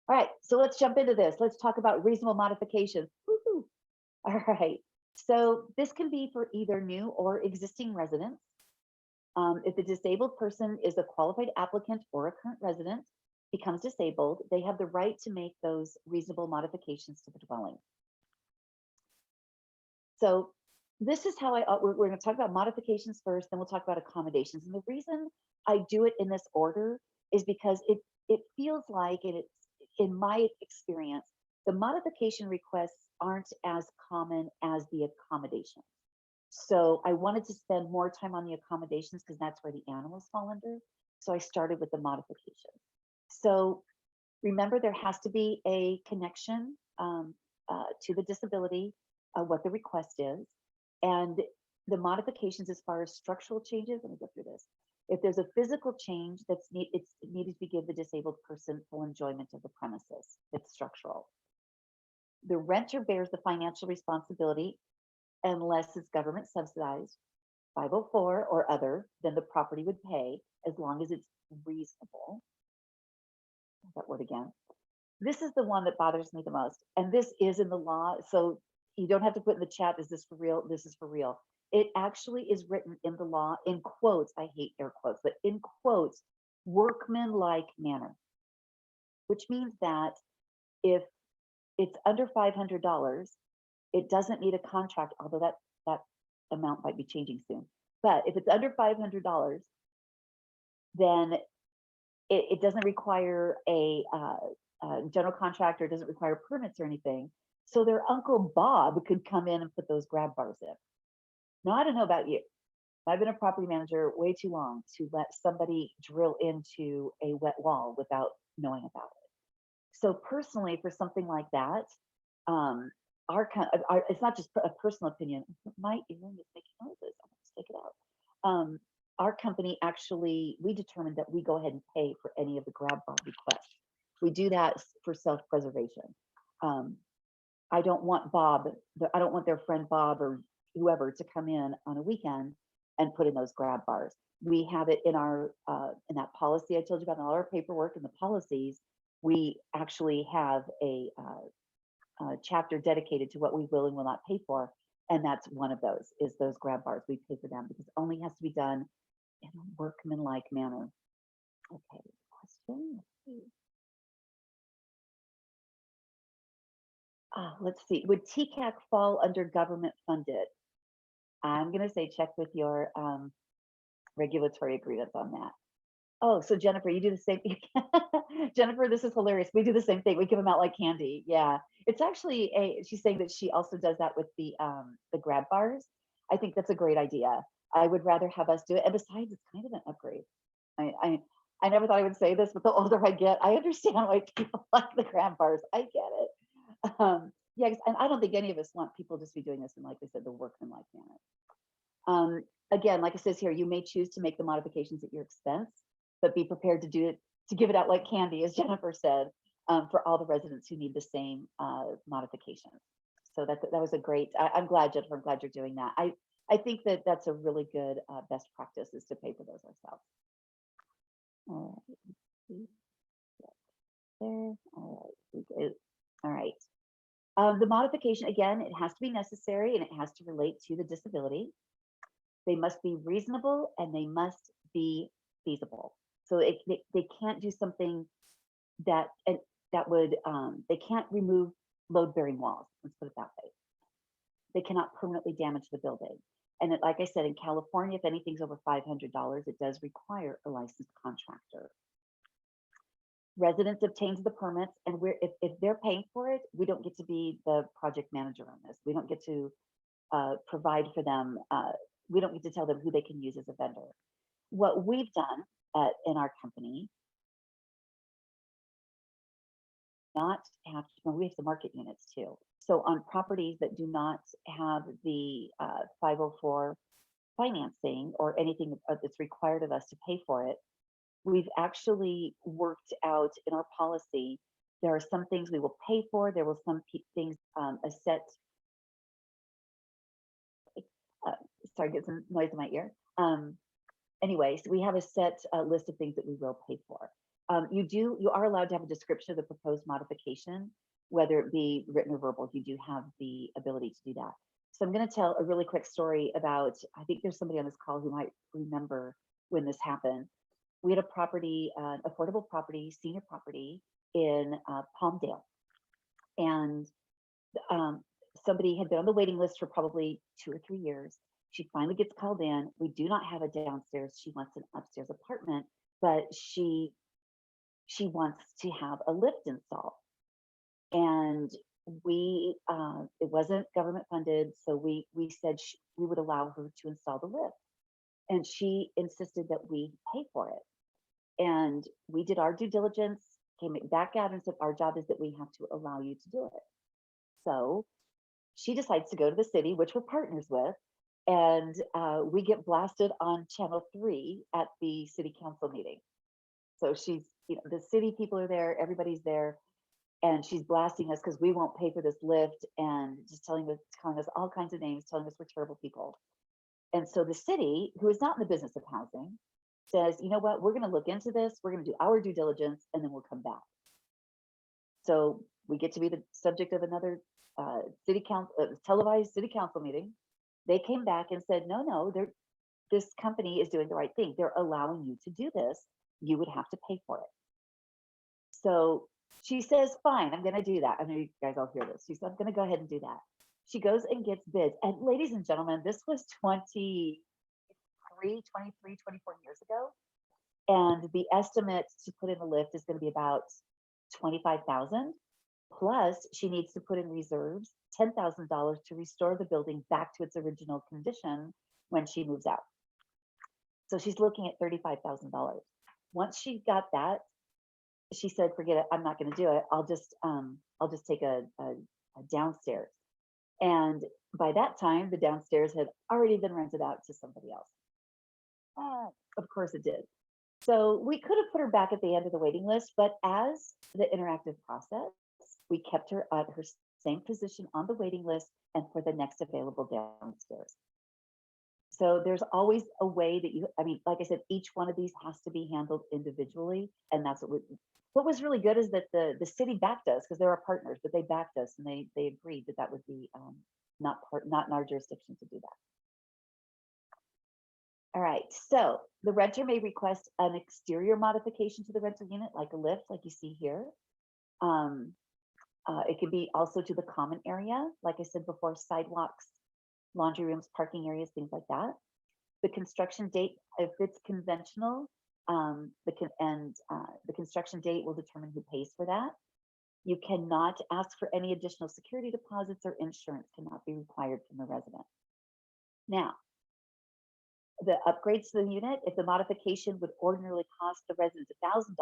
All right, so let's jump into this. Let's talk about reasonable modifications. Woo-hoo. All right, so this can be for either new or existing residents. If the disabled person is a qualified applicant or a current resident, becomes disabled, they have the right to make those reasonable modifications to the dwelling. So this is how we're going to talk about modifications first, then we'll talk about accommodations. And the reason I do it in this order is because it feels like, and it's in my experience, the modification requests aren't as common as the accommodations. So I wanted to spend more time on the accommodations because that's where the animals fall under. So I started with the modification. So remember, there has to be a connection to the disability, what the request is, and the modifications as far as structural changes. Let me go through this. If there's a physical change it's needed to give the disabled person full enjoyment of the premises, it's structural. The renter bears the financial responsibility unless it's government subsidized, 504 or other, then the property would pay as long as it's reasonable. That word again. This is the one that bothers me the most. And this is in the law. So you don't have to put in the chat, is this for real? This is for real. It actually is written in the law in quotes. I hate air quotes, but in quotes, workman-like manner, which means that if it's under $500, it doesn't need a contract, although that amount might be changing soon. But if it's under $500, then it doesn't require a general contractor, doesn't require permits or anything. So their Uncle Bob could come in and put those grab bars in. Now, I don't know about you. I've been a property manager way too long to let somebody drill into a wet wall without knowing about it. So personally, for something like that, it's not just a personal opinion. My earring is making noises. I'm going to take it out. Our company actually, we determined that we go ahead and pay for any of the grab bar requests. We do that for self-preservation. I don't want I don't want their friend Bob or whoever to come in on a weekend and put in those grab bars. We have it in our in that policy I told you about, in all our paperwork and the policies. We actually have a chapter dedicated to what we will and will not pay for, and that's one of those, is those grab bars. We pay for them because it only has to be done in a workman-like manner. Okay, question. Let's see. Would TCAC fall under government funded? I'm going to say check with your regulatory agreements on that. Oh, so Jennifer, you do the same. Jennifer, this is hilarious. We do the same thing. We give them out like candy. Yeah, it's actually she's saying that she also does that with the grab bars. I think that's a great idea. I would rather have us do it. And besides, it's kind of an upgrade. I never thought I would say this, but the older I get, I understand why people like the grab bars. I get it. Yeah, and I don't think any of us want people just to be doing this in, like I said, the workman-like manner. Again, like it says here, you may choose to make the modifications at your expense, but be prepared to do it, to give it out like candy, as Jennifer said, for all the residents who need the same modifications. So that was a great, I'm glad, Jennifer, I'm glad you're doing that. I think that that's a really good best practice, is to pay for those ourselves. All right, there, all right, all right. The modification, again, it has to be necessary and it has to relate to the disability. They must be reasonable and they must be feasible. So they can't do something that would, they can't remove load-bearing walls. Let's put it that way. They cannot permanently damage the building. And like I said, in California, if anything's over $500, it does require a licensed contractor. Residents obtains the permits, and if they're paying for it, we don't get to be the project manager on this. We don't get to provide for them. We don't get to tell them who they can use as a vendor. What we've done in our company, not have to, well, we have to market units too. So on properties that do not have the 504 financing or anything that's required of us to pay for it, we've actually worked out in our policy There are some things we will pay for. There will some things, a set, uh, sorry, get some noise in my ear. Anyways, we have a set list of things that we will pay for. You are allowed to have a description of the proposed modification, whether it be written or verbal. You do have the ability to do that. So I'm going to tell a really quick story about, I think there's somebody on this call who might remember when this happened. We had a property, affordable property, senior property in Palmdale. And um, somebody had been on the waiting list for probably 2 or 3 years. She finally gets called in. We do not have a downstairs. She wants an upstairs apartment, but she wants to have a lift installed. And it wasn't government funded, so we said we would allow her to install the lift, and she insisted that we pay for it. And we did our due diligence, came back out and said our job is that we have to allow you to do it. So she decides to go to the city, which we're partners with, and we get blasted on channel 3 at the city council meeting. So she's, the city people are there, everybody's there, and she's blasting us because we won't pay for this lift, and just calling us all kinds of names, telling us we're terrible people. And so the city, who is not in the business of housing, says, you know what, we're going to look into this, we're going to do our due diligence, and then we'll come back. So we get to be the subject of another city council, televised city council meeting. They came back and said, no, this company is doing the right thing. They're allowing you to do this. You would have to pay for it. So she says, fine, I'm going to do that. I know you guys all hear this. She said, I'm going to go ahead and do that. She goes and gets bids. And ladies and gentlemen, this was 23, 24 years ago. And the estimate to put in a lift is going to be about $25,000. Plus, she needs to put in reserves, $10,000 to restore the building back to its original condition when she moves out. So she's looking at $35,000. Once she got that, she said, forget it, I'm not going to do it. I'll just take a downstairs. And by that time, the downstairs had already been rented out to somebody else. Of course it did. So we could have put her back at the end of the waiting list, but as the interactive process, we kept her at her same position on the waiting list and for the next available downstairs. So there's always a way that like I said, each one of these has to be handled individually. And that's what was really good is that the city backed us because they're our partners, but they backed us and they agreed that would be not in our jurisdiction to do that. All right, so the renter may request an exterior modification to the rental unit, like a lift, like you see here. It could be also to the common area, like I said before, sidewalks, laundry rooms, parking areas, things like that. The construction date, if it's conventional, the construction date will determine who pays for that. You cannot ask for any additional security deposits, or insurance cannot be required from the resident. Now, the upgrades to the unit, if the modification would ordinarily cost the resident $1,000,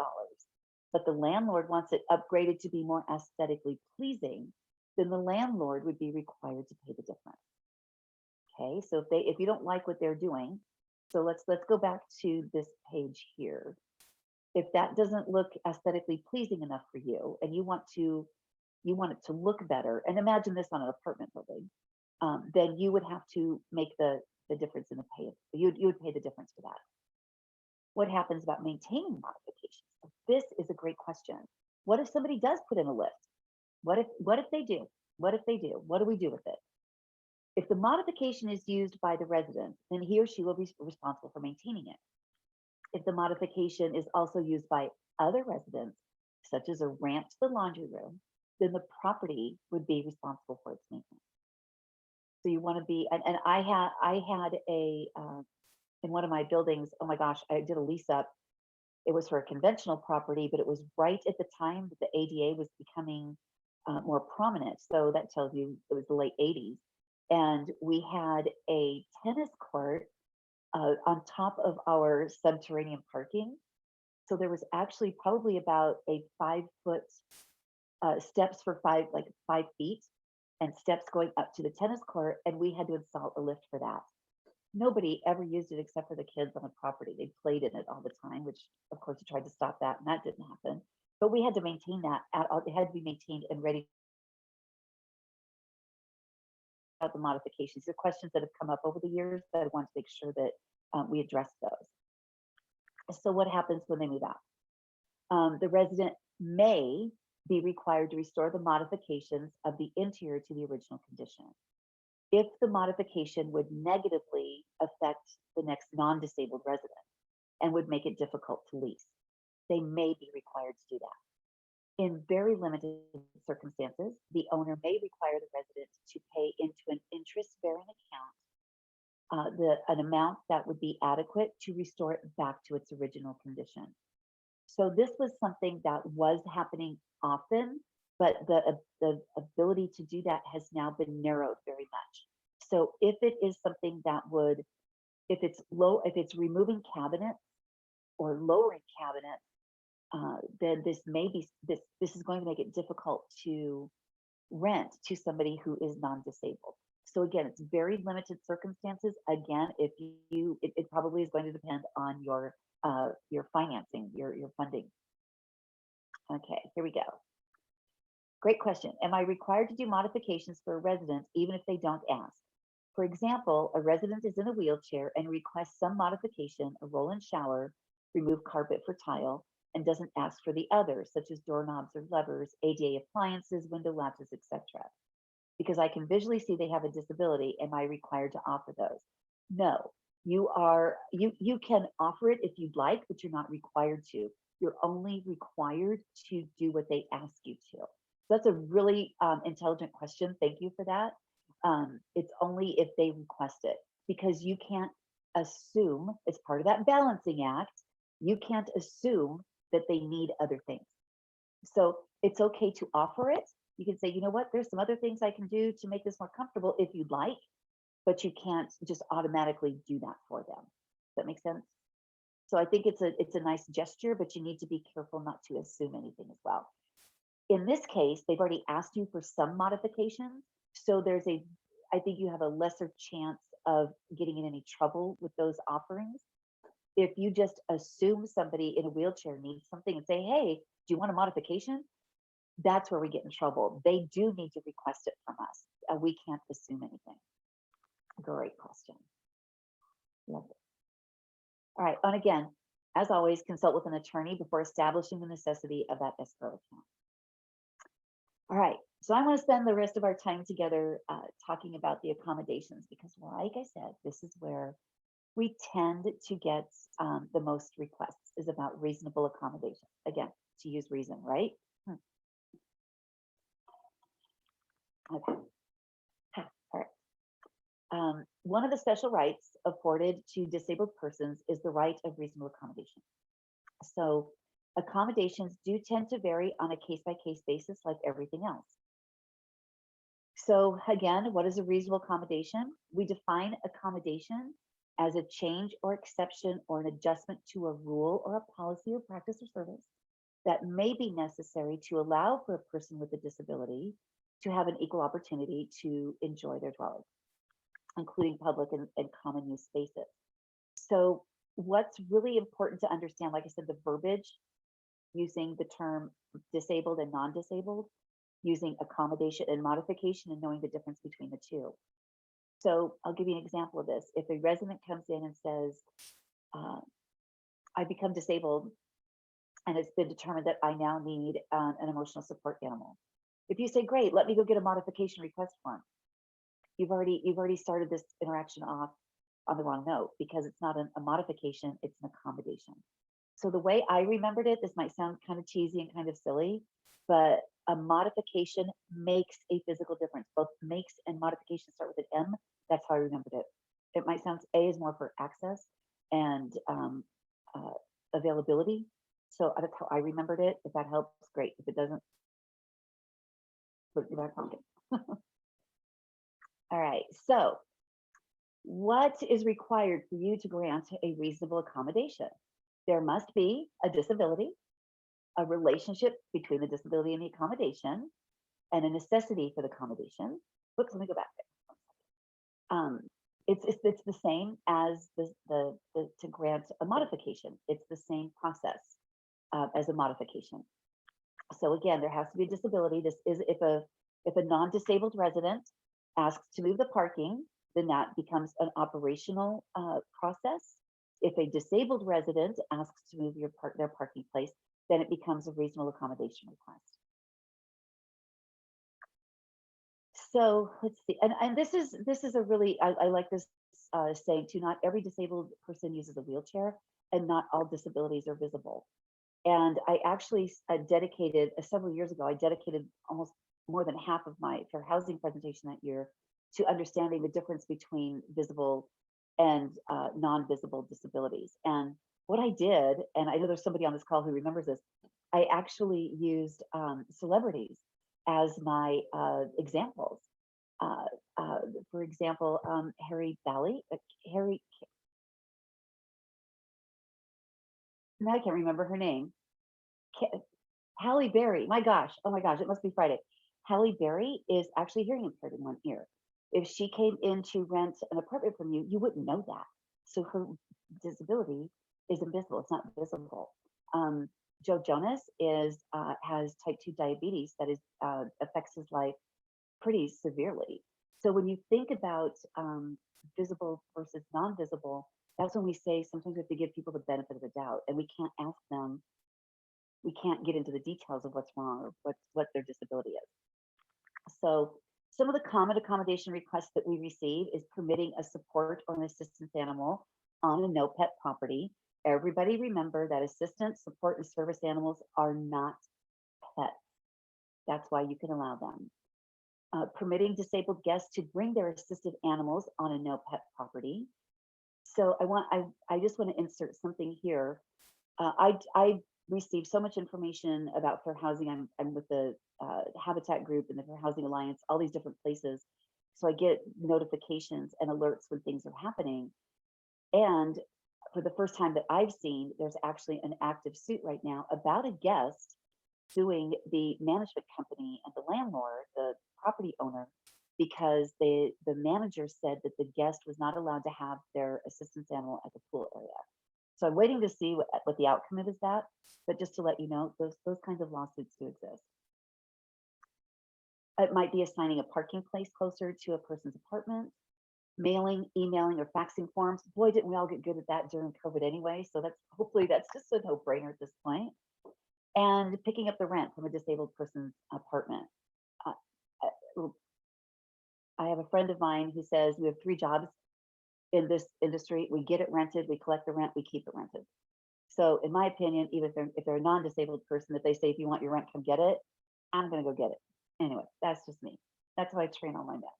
but the landlord wants it upgraded to be more aesthetically pleasing, then the landlord would be required to pay the difference. Okay, so if you don't like what they're doing, so let's go back to this page here. If that doesn't look aesthetically pleasing enough for you, and you want it to look better, and imagine this on an apartment building, then you would have to make the difference in the pay. You would pay the difference for that. What happens about maintaining modifications? This is a great question. What if somebody does put in a lift? What if they do? What if they do? What do we do with it? If the modification is used by the resident, then he or she will be responsible for maintaining it. If the modification is also used by other residents, such as a ramp to the laundry room, then the property would be responsible for its maintenance. So you want to be, and I had in one of my buildings, oh my gosh, I did a lease up. It was for a conventional property, but it was right at the time that the ADA was becoming more prominent. So that tells you it was the late 80s. And we had a tennis court on top of our subterranean parking. So there was actually probably about a 5-foot steps for 5 feet, and steps going up to the tennis court. And we had to install a lift for that. Nobody ever used it except for the kids on the property. They played in it all the time, which of course we tried to stop that, and that didn't happen. but we had to maintain that at all. It had to be maintained and ready about the modifications. The questions that have come up over the years that I want to make sure that we address those. So what happens when they move out? The resident may be required to restore the modifications of the interior to the original condition. If the modification would negatively affect the next non-disabled resident and would make it difficult to lease, they may be required to do that. In very limited circumstances, the owner may require the resident to pay into an interest-bearing account an amount that would be adequate to restore it back to its original condition. So this was something that was happening often, but the ability to do that has now been narrowed very much. So if it is something that would, if it's removing cabinets or lowering cabinets, then this is going to make it difficult to rent to somebody who is non-disabled. So again, it's very limited circumstances. Again, if it probably is going to depend on your financing, your funding. Okay, here we go. Great question. Am I required to do modifications for a resident even if they don't ask? For example, a resident is in a wheelchair and requests some modification, a roll-in shower, remove carpet for tile, and doesn't ask for the others, such as doorknobs or levers, ADA appliances, window latches, etc. Because I can visually see they have a disability, am I required to offer those? No, you can offer it if you'd like, but you're not required to. You're only required to do what they ask you to. So that's a really intelligent question. Thank you for that. It's only if they request it, because you can't assume, it's part of that balancing act, you can't assume that they need other things. So it's okay to offer it. You can say, you know what, there's some other things I can do to make this more comfortable if you'd like, but you can't just automatically do that for them. Does that make sense? So I think it's a nice gesture, but you need to be careful not to assume anything as well. In this case, they've already asked you for some modifications. So I think you have a lesser chance of getting in any trouble with those offerings. If you just assume somebody in a wheelchair needs something and say, hey, do you want a modification? That's where we get in trouble. They do need to request it from us. We can't assume anything. Great question. Love it. All right, and again, as always, consult with an attorney before establishing the necessity of that escrow account. All right, so I want to spend the rest of our time together talking about the accommodations, because like I said, this is where we tend to get the most requests, is about reasonable accommodation. Again, to use reason, right? Okay. All right. One of the special rights afforded to disabled persons is the right of reasonable accommodation. So accommodations do tend to vary on a case-by-case basis, like everything else. So again, what is a reasonable accommodation? We define accommodation as a change or exception or an adjustment to a rule or a policy or practice or service that may be necessary to allow for a person with a disability to have an equal opportunity to enjoy their dwelling, including public and common use spaces. So what's really important to understand, like I said, the verbiage using the term disabled and non-disabled, using accommodation and modification, and knowing the difference between the two. So I'll give you an example of this. If a resident comes in and says, I become disabled and it's been determined that I now need an emotional support animal. If you say, great, let me go get a modification request form, you've already started this interaction off on the wrong note, because it's not a modification, it's an accommodation. So the way I remembered it, this might sound kind of cheesy and kind of silly, but a modification makes a physical difference. Both makes and modification start with an M. That's how I remembered it. It might sound, A is more for access and availability. So that's how I remembered it. If that helps, great. If it doesn't, put it in your back pocket. All right, so what is required for you to grant a reasonable accommodation? There must be a disability, a relationship between the disability and the accommodation, and a necessity for the accommodation. Whoops, let me go back there. It's the same as to grant a modification. It's the same process as a modification. So again, there has to be a disability. This is if a non-disabled resident asks to move the parking, then that becomes an operational process. If a disabled resident asks to move their parking place, then it becomes a reasonable accommodation request. So let's see, and this is a really I like this saying too. Not every disabled person uses a wheelchair, and not all disabilities are visible. And I actually dedicated several years ago. I dedicated almost more than half of my fair housing presentation that year to understanding the difference between visible and non-visible disabilities. And what I did, and I know there's somebody on this call who remembers this, I actually used celebrities as my examples. Uh, uh, for example, Harry Bally, Harry, now I can't remember her name. Halle Berry, my gosh, oh my gosh, it must be Friday. Halle Berry is actually hearing impaired in one ear. If she came in to rent an apartment from you, you wouldn't know that. So her disability is invisible, it's not visible. Um, Joe Jonas has type 2 diabetes that is affects his life pretty severely. So when you think about visible versus non-visible, that's when we say sometimes we have to give people the benefit of the doubt, and we can't ask them, we can't get into the details of what's wrong or what their disability is. So some of the common accommodation requests that we receive is permitting a support or an assistance animal on a no pet property. Everybody remember that assistance, support, and service animals are not pets. That's why you can allow them. Permitting disabled guests to bring their assisted animals on a no pet property. So I just want to insert something here. I receive so much information about fair housing. I'm with the Habitat Group and the Fair Housing Alliance, all these different places. So I get notifications and alerts when things are happening. And for the first time that I've seen, there's actually an active suit right now about a guest suing the management company and the landlord, the property owner, because the manager said that the guest was not allowed to have their assistance animal at the pool area. So I'm waiting to see what the outcome of is that. But just to let you know, those kinds of lawsuits do exist. It might be assigning a parking place closer to a person's apartment, mailing, emailing, or faxing forms. Boy, didn't we all get good at that during COVID anyway. So that's just a no-brainer at this point. And picking up the rent from a disabled person's apartment. Uh, uh, I have a friend of mine who says we have 3 jobs in this industry. We get it rented, we collect the rent, we keep it rented. So in my opinion, even if they're a non-disabled person, if they say, if you want your rent, come get it, I'm going to go get it. Anyway, that's just me. That's how I train all my managers.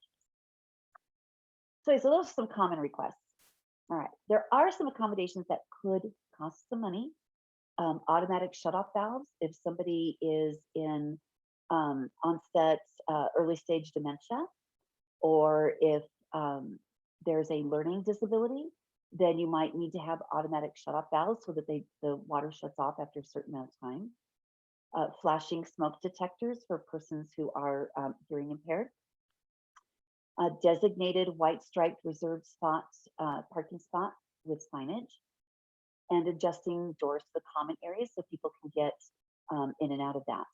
So those are some common requests. All right. There are some accommodations that could cost some money. Automatic shutoff valves. If somebody is in onset early stage dementia, or if there's a learning disability, then you might need to have automatic shutoff valves so that the water shuts off after a certain amount of time. Flashing smoke detectors for persons who are hearing impaired. Designated white striped reserved spots, parking spot with signage, and adjusting doors to the common areas so people can get in and out of that.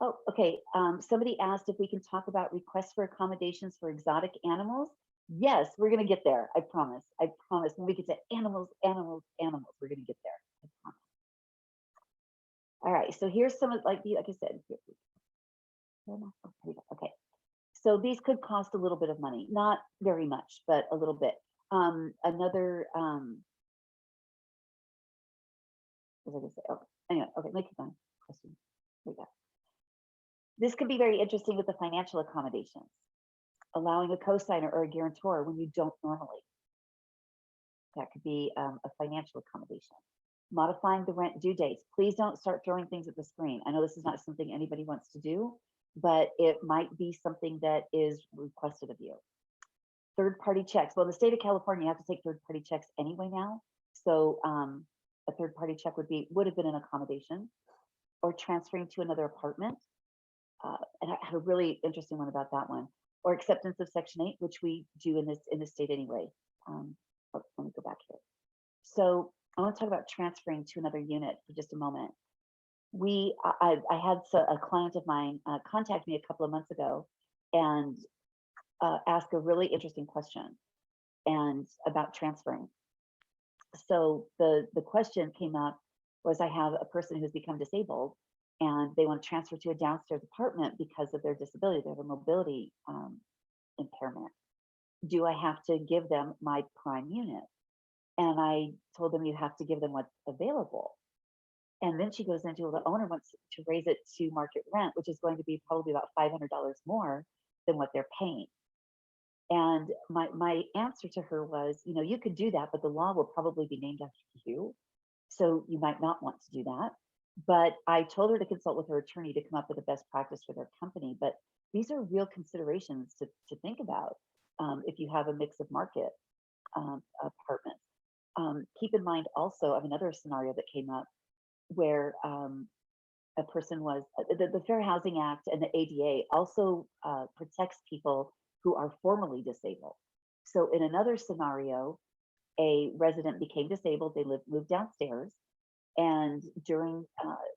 Oh, okay. Somebody asked if we can talk about requests for accommodations for exotic animals. Yes, we're going to get there. I promise. I promise. When we get to animals, we're going to get there. I promise. All right. So here's some of like I said. Okay. So these could cost a little bit of money, not very much, but a little bit. Another. What was I going to say? Oh, anyway. Okay. Make it done. Question. Here we go. This could be very interesting with the financial accommodations, allowing a cosigner or a guarantor when you don't normally. That could be a financial accommodation. Modifying the rent due dates. Please don't start throwing things at the screen. I know this is not something anybody wants to do, but it might be something that is requested of you. Third-party checks. Well, in the state of California, you have to take third-party checks anyway now. So a third-party check would have been an accommodation, or transferring to another apartment. And I had a really interesting one about that one, or acceptance of Section 8, which we do in this state anyway. Let me go back here. So I want to talk about transferring to another unit for just a moment. I had a client of mine contact me a couple of months ago and ask a really interesting question and about transferring. So the question came up was, I have a person who's become disabled and they want to transfer to a downstairs apartment because of their disability. They have a mobility impairment. Do I have to give them my prime unit? And I told them, you have to give them what's available. And then she goes into, well, the owner wants to raise it to market rent, which is going to be probably about $500 more than what they're paying. And my answer to her was, you could do that, but the law will probably be named after you. So you might not want to do that. But I told her to consult with her attorney to come up with the best practice for their company. But these are real considerations to think about if you have a mix of market apartments. Keep in mind also, I have another scenario that came up where a person was the Fair Housing Act and the ADA also protects people who are formally disabled. So in another scenario, a resident became disabled. They moved downstairs, and during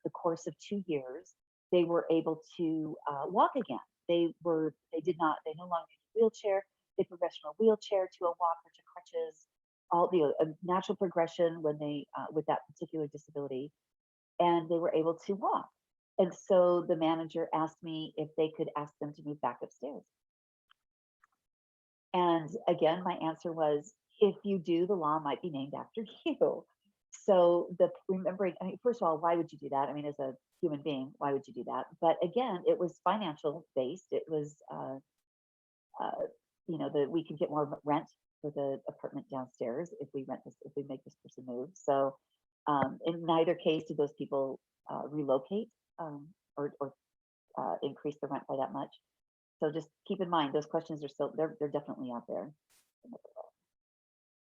the course of 2 years, they were able to walk again. They no longer needed a wheelchair. They progressed from a wheelchair to a walker to crutches. All the natural progression when they with that particular disability, and they were able to walk. And so the manager asked me if they could ask them to move back upstairs. And again, my answer was, if you do, the law might be named after you. So remembering, I mean, first of all, why would you do that? I mean, as a human being, why would you do that? But again, it was financial based. It was, we could get more rent for the apartment downstairs if we make this person move. So in neither case did those people relocate or increase the rent by that much. So just keep in mind, those questions are still, they're definitely out there.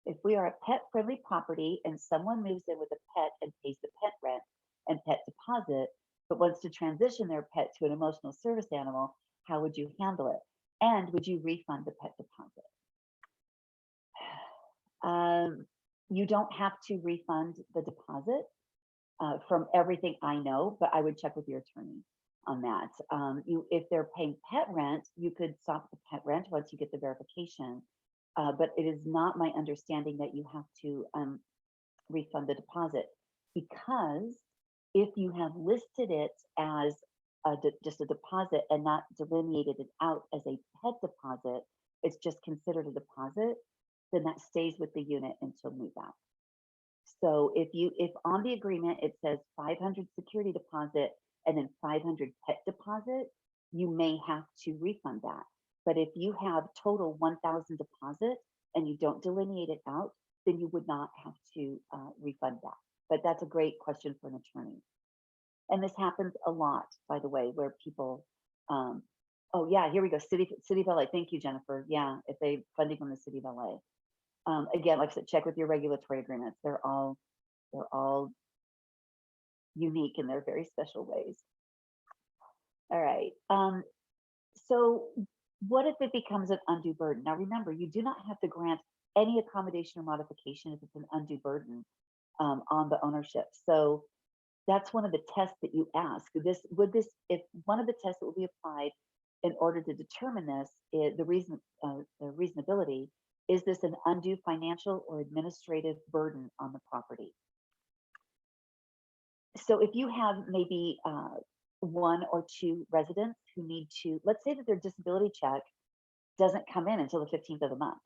If we are a pet-friendly property and someone moves in with a pet and pays the pet rent and pet deposit, but wants to transition their pet to an emotional service animal, how would you handle it? And would you refund the pet deposit? You don't have to refund the deposit from everything I know, but I would check with your attorney on that. If they're paying pet rent, you could stop the pet rent once you get the verification. But it is not my understanding that you have to refund the deposit, because if you have listed it as just a deposit and not delineated it out as a pet deposit, it's just considered a deposit, then that stays with the unit until move out. So if on the agreement it says 500 security deposit and then 500 pet deposit, you may have to refund that. But if you have total 1,000 deposit and you don't delineate it out, then you would not have to refund that. But that's a great question for an attorney. And this happens a lot, by the way, where people, oh yeah, here we go, City of LA. Thank you, Jennifer. Yeah, if they funding from the City of LA. Again, like I said, check with your regulatory agreements. They're all unique in their very special ways. All right. So what if it becomes an undue burden? Now, remember, you do not have to grant any accommodation or modification if it's an undue burden on the ownership. So that's one of the tests that you ask. If one of the tests that will be applied in order to determine this, the reasonability, is this an undue financial or administrative burden on the property? So if you have maybe one or two residents who need to, let's say that their disability check doesn't come in until the 15th of the month.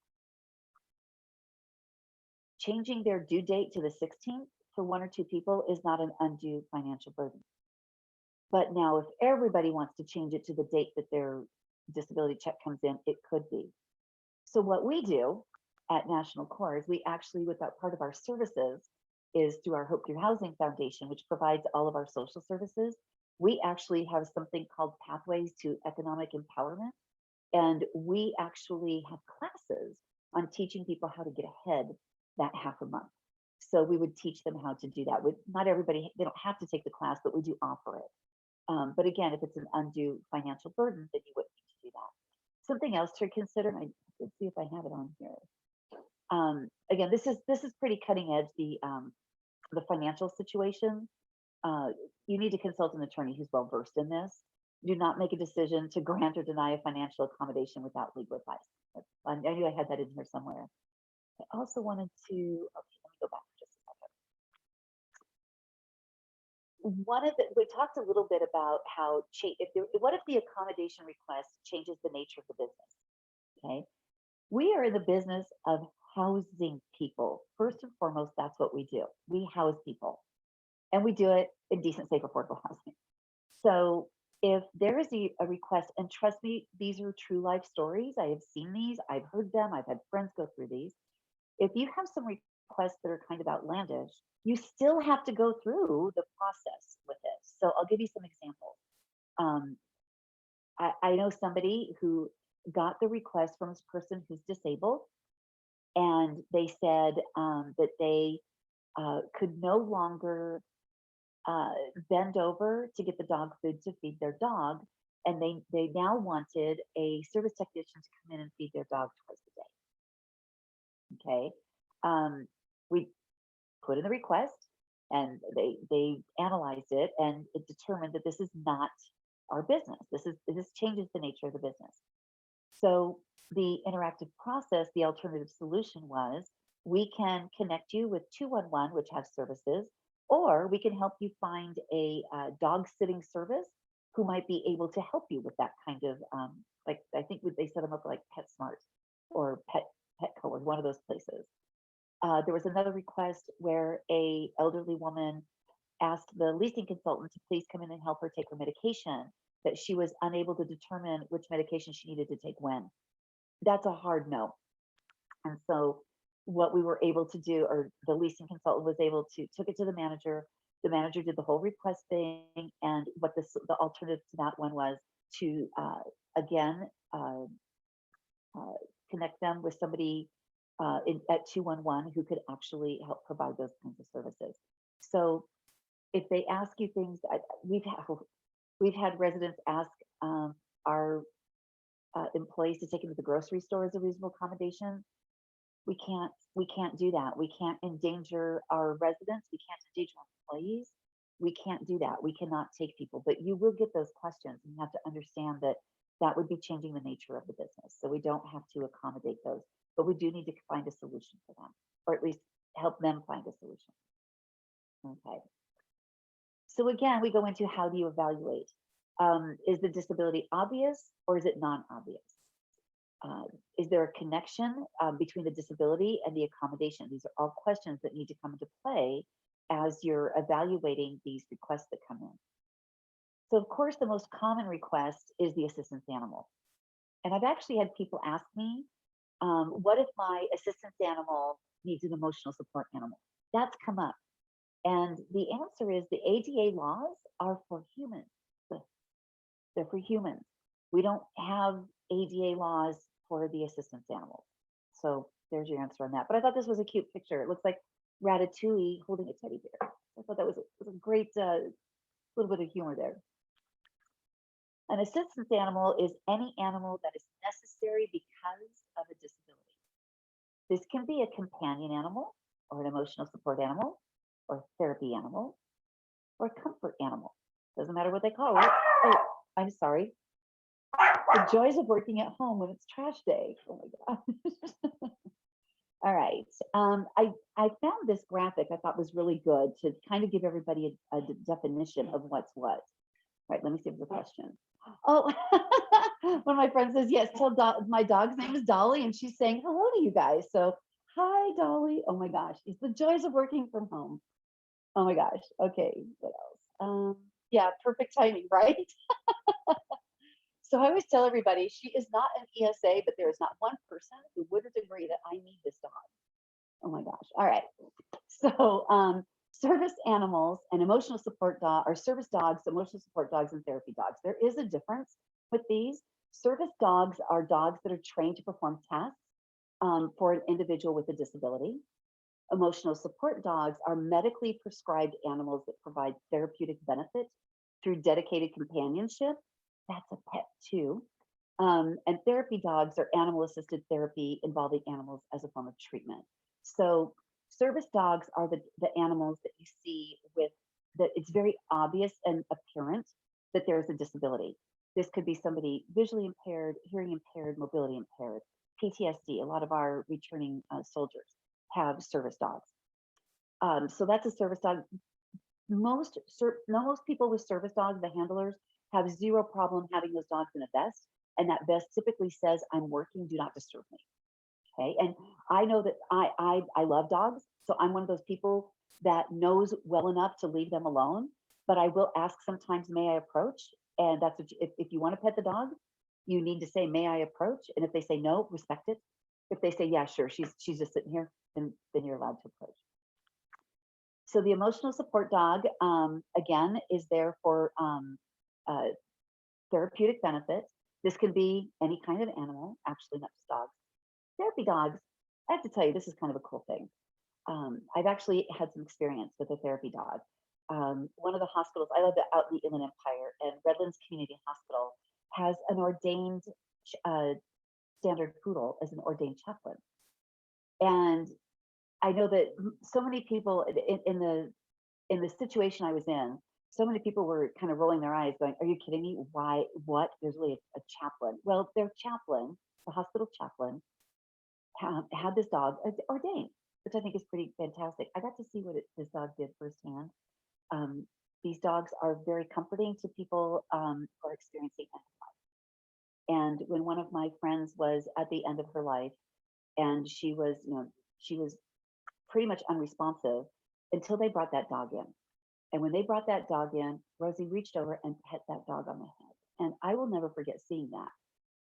Changing their due date to the 16th for one or two people is not an undue financial burden. But now if everybody wants to change it to the date that their disability check comes in, it could be. So what we do at National Core is we actually, with that part of our services, is through our Hope Through Housing Foundation, which provides all of our social services. We actually have something called Pathways to Economic Empowerment. And we actually have classes on teaching people how to get ahead that half a month. So we would teach them how to do that. Not everybody, they don't have to take the class, but we do offer it. But again, if it's an undue financial burden, then you wouldn't need to do that. Something else to consider, let's see if I have it on here. Again, this is pretty cutting edge, the financial situation. you need to consult an attorney who's well versed in this. Do not make a decision to grant or deny a financial accommodation without legal advice. I knew I had that in here somewhere. I also wanted to, okay, let me go back for just a second. We talked a little bit about how, what if the accommodation request changes the nature of the business? Okay. We are in the business of housing people. First and foremost, that's what we do. We house people, and we do it in decent, safe, affordable housing. So if there is a request, and trust me, these are true life stories. I have seen these, I've heard them, I've had friends go through these. If you have some requests that are kind of outlandish, you still have to go through the process with it. So I'll give you some examples. Um, I know somebody who got the request from this person who's disabled, and they said that they could no longer bend over to get the dog food to feed their dog, and they now wanted a service technician to come in and feed their dog twice a day. Okay, we put in the request, and they analyzed it, and it determined that this is not our business. This changes the nature of the business. So the interactive process, the alternative solution was, we can connect you with 211, which has services, or we can help you find a dog sitting service who might be able to help you with that kind of, like, I think they set them up like PetSmart or Petco or one of those places. There was another request where a elderly woman asked the leasing consultant to please come in and help her take her medication, that she was unable to determine which medication she needed to take when. That's a hard no. And so what we were able to do, or the leasing consultant was able to took it to the manager. The manager did the whole request thing, and what the alternative to that one was to again connect them with somebody at 211 who could actually help provide those kinds of services. So if they ask you things, we've had residents ask our employees to take them to the grocery store as a reasonable accommodation. We can't do that. We can't endanger our residents. We can't endanger our employees. We can't do that. We cannot take people, but you will get those questions, and you have to understand that that would be changing the nature of the business. So we don't have to accommodate those, but we do need to find a solution for them, or at least help them find a solution. Okay. So again, we go into, how do you evaluate? Is the disability obvious, or is it non-obvious? Is there a connection between the disability and the accommodation? These are all questions that need to come into play as you're evaluating these requests that come in. So of course, the most common request is the assistance animal. And I've actually had people ask me, what if my assistance animal needs an emotional support animal? That's come up. And the answer is, the ADA laws are for humans. They're for humans. We don't have ADA laws for the assistance animals. So there's your answer on that. But I thought this was a cute picture. It looks like Ratatouille holding a teddy bear. I thought that was a great little bit of humor there. An assistance animal is any animal that is necessary because of a disability. This can be a companion animal, or an emotional support animal, or a therapy animal, or a comfort animal. Doesn't matter what they call it. Oh, I'm sorry. The joys of working at home when it's trash day. Oh my gosh. All right. I found this graphic I thought was really good to kind of give everybody a definition of what's what. All right, let me see if there's a question. Oh, one of my friends says, yes, tell my dog's name is Dolly, and she's saying hello to you guys. So hi, Dolly. Oh my gosh, it's the joys of working from home. Oh my gosh. Okay, what else? Yeah, perfect timing, right? So I always tell everybody, she is not an ESA, but there is not one person who wouldn't agree that I need this dog. Oh my gosh. All right. So service animals and emotional support dog, or service dogs, emotional support dogs, and therapy dogs. There is a difference with these. Service dogs are dogs that are trained to perform tasks for an individual with a disability. Emotional support dogs are medically prescribed animals that provide therapeutic benefit through dedicated companionship. That's a pet too. And therapy dogs are animal assisted therapy involving animals as a form of treatment. So service dogs are the animals that you see with that it's very obvious and apparent that there's a disability. This could be somebody visually impaired, hearing impaired, mobility impaired, PTSD. A lot of our returning soldiers have service dogs. So that's a service dog. Most people with service dogs, the handlers, have zero problem having those dogs in a vest, and that vest typically says, "I'm working, do not disturb me." Okay, and I know that I love dogs, so I'm one of those people that knows well enough to leave them alone. But I will ask sometimes, "May I approach?" And that's what if you want to pet the dog, you need to say, "May I approach?" And if they say no, respect it. If they say, "Yeah, sure, she's just sitting here," then you're allowed to approach. So the emotional support dog, again, is there for uh, therapeutic benefits. This can be any kind of animal, actually, not just dogs. Therapy dogs, I have to tell you, this is kind of a cool thing. I've actually had some experience with a therapy dog. One of the hospitals, I live out in the Inland Empire, and Redlands Community Hospital has an ordained uh, standard poodle as an ordained chaplain. And I know that so many people in the situation I was in, so many people were kind of rolling their eyes, going, "Are you kidding me? Why? What? There's really a chaplain." Well, their chaplain, the hospital chaplain, had this dog ordained, which I think is pretty fantastic. I got to see what this dog did firsthand. Um, these dogs are very comforting to people who are experiencing end of life. And when one of my friends was at the end of her life, and she was pretty much unresponsive until they brought that dog in. And when they brought that dog in, Rosie reached over and pet that dog on the head. And I will never forget seeing that.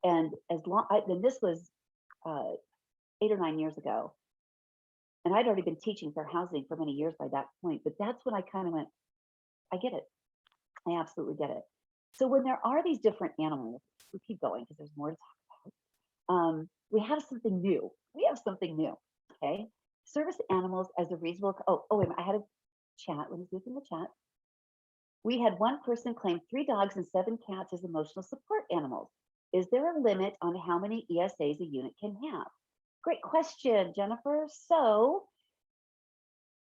And then this was uh, 8 or 9 years ago, and I'd already been teaching fair housing for many years by that point. But that's when I kind of went, I get it. I absolutely get it. So when there are these different animals, we keep going because there's more to talk about. We have something new. We have something new. Okay. Service animals as a reasonable. Wait a minute. I had a chat. Let me see in the chat. We had one person claim 3 dogs and 7 cats as emotional support animals. Is there a limit on how many ESAs a unit can have? Great question, Jennifer. So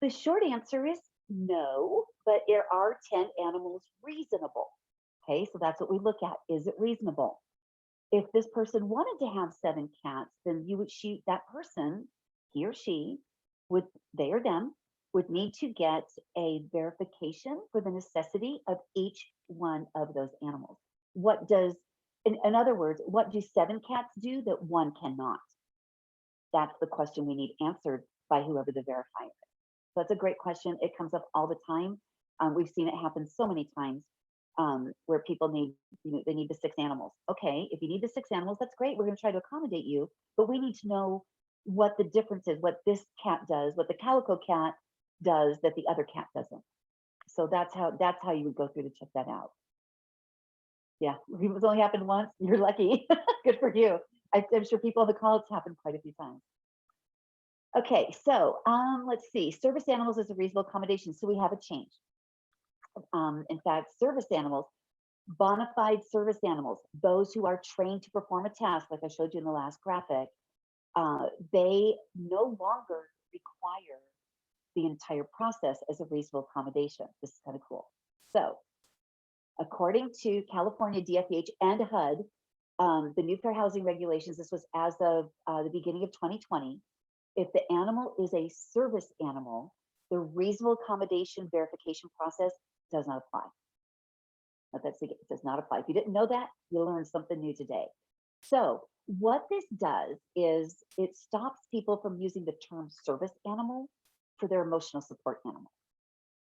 the short answer is no, but there are 10 animals reasonable. Okay, so that's what we look at. Is it reasonable? If this person wanted to have 7 cats, then that person, he or she, would they or them would need to get a verification for the necessity of each one of those animals. What does, in other words, what do 7 cats do that one cannot? That's the question we need answered by whoever the verifier is. So that's a great question. It comes up all the time. We've seen it happen so many times where people need, they need the 6 animals. Okay, if you need the 6 animals, that's great. We're going to try to accommodate you, but we need to know what the difference is, what this cat does, what the calico cat does that the other cat doesn't. So that's how you would go through to check that out. Yeah, it's only happened once. You're lucky. Good for you. I'm sure people on the call, it's happened quite a few times. Okay, so let's see. Service animals is a reasonable accommodation. So we have a change. In fact, service animals, bona fide service animals, those who are trained to perform a task, like I showed you in the last graphic, they no longer require the entire process as a reasonable accommodation. This is kind of cool. So, according to California DFEH and HUD, the new fair housing regulations, this was as of the beginning of 2020, if the animal is a service animal, the reasonable accommodation verification process does not apply. It does not apply. If you didn't know that, you'll learn something new today. So what this does is it stops people from using the term service animal for their emotional support animal.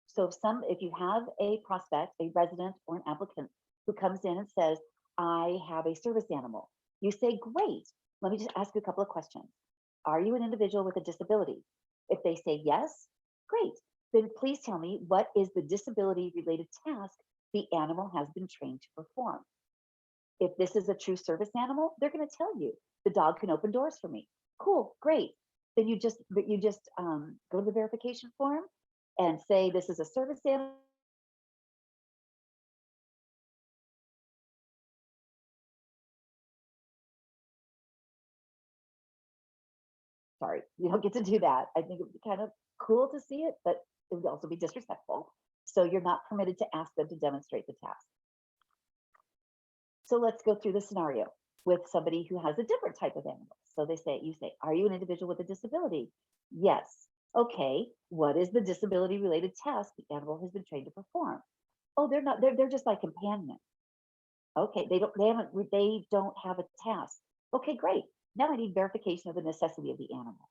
So if you have a prospect, a resident, or an applicant who comes in and says, "I have a service animal," you say, "Great, let me just ask you a couple of questions. Are you an individual with a disability?" If they say yes, great. Then please tell me, what is the disability related task the animal has been trained to perform? If this is a true service animal, they're going to tell you the dog can open doors for me. Cool, great. Then you just go to the verification form and say this is a service animal. Sorry, you don't get to do that. I think it would be kind of cool to see it, but it would also be disrespectful. So you're not permitted to ask them to demonstrate the task. So let's go through the scenario with somebody who has a different type of animal. So you say, are you an individual with a disability? Yes. Okay. What is the disability related task the animal has been trained to perform? Oh, they're not, they're just like companions. Okay. They don't have a task. Okay, great. Now I need verification of the necessity of the animal.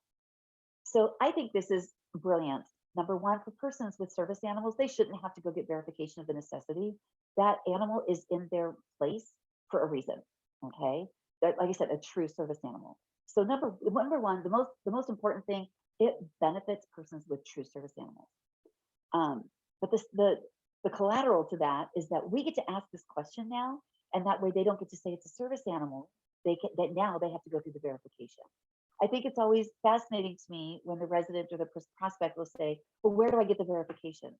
So I think this is brilliant. Number one, for persons with service animals, they shouldn't have to go get verification of the necessity. That animal is in their place for a reason. Okay. Like I said, a true service animal. So number one, the most important thing, it benefits persons with true service animals. Um, but the collateral to that is that we get to ask this question now, and that way they don't get to say it's a service animal. That now they have to go through the verification. I think it's always fascinating to me when the resident or the prospect will say, well, where do I get the verification?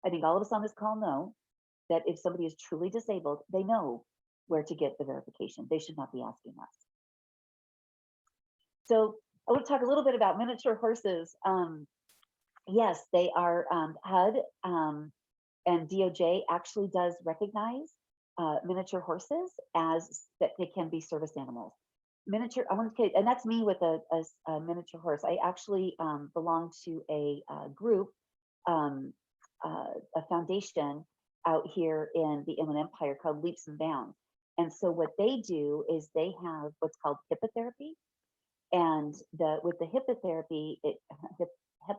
I think all of us on this call know that if somebody is truly disabled, they know where to get the verification. They should not be asking us. So I want to talk a little bit about miniature horses. Yes, they are HUD and DOJ actually does recognize miniature horses as that they can be service animals. Miniature, I want to, and that's me with a miniature horse. I actually belong to a group, a foundation out here in the Inland Empire called Leaps and Bounds. And so what they do is they have what's called hippotherapy, and with the hippotherapy, hip, hip,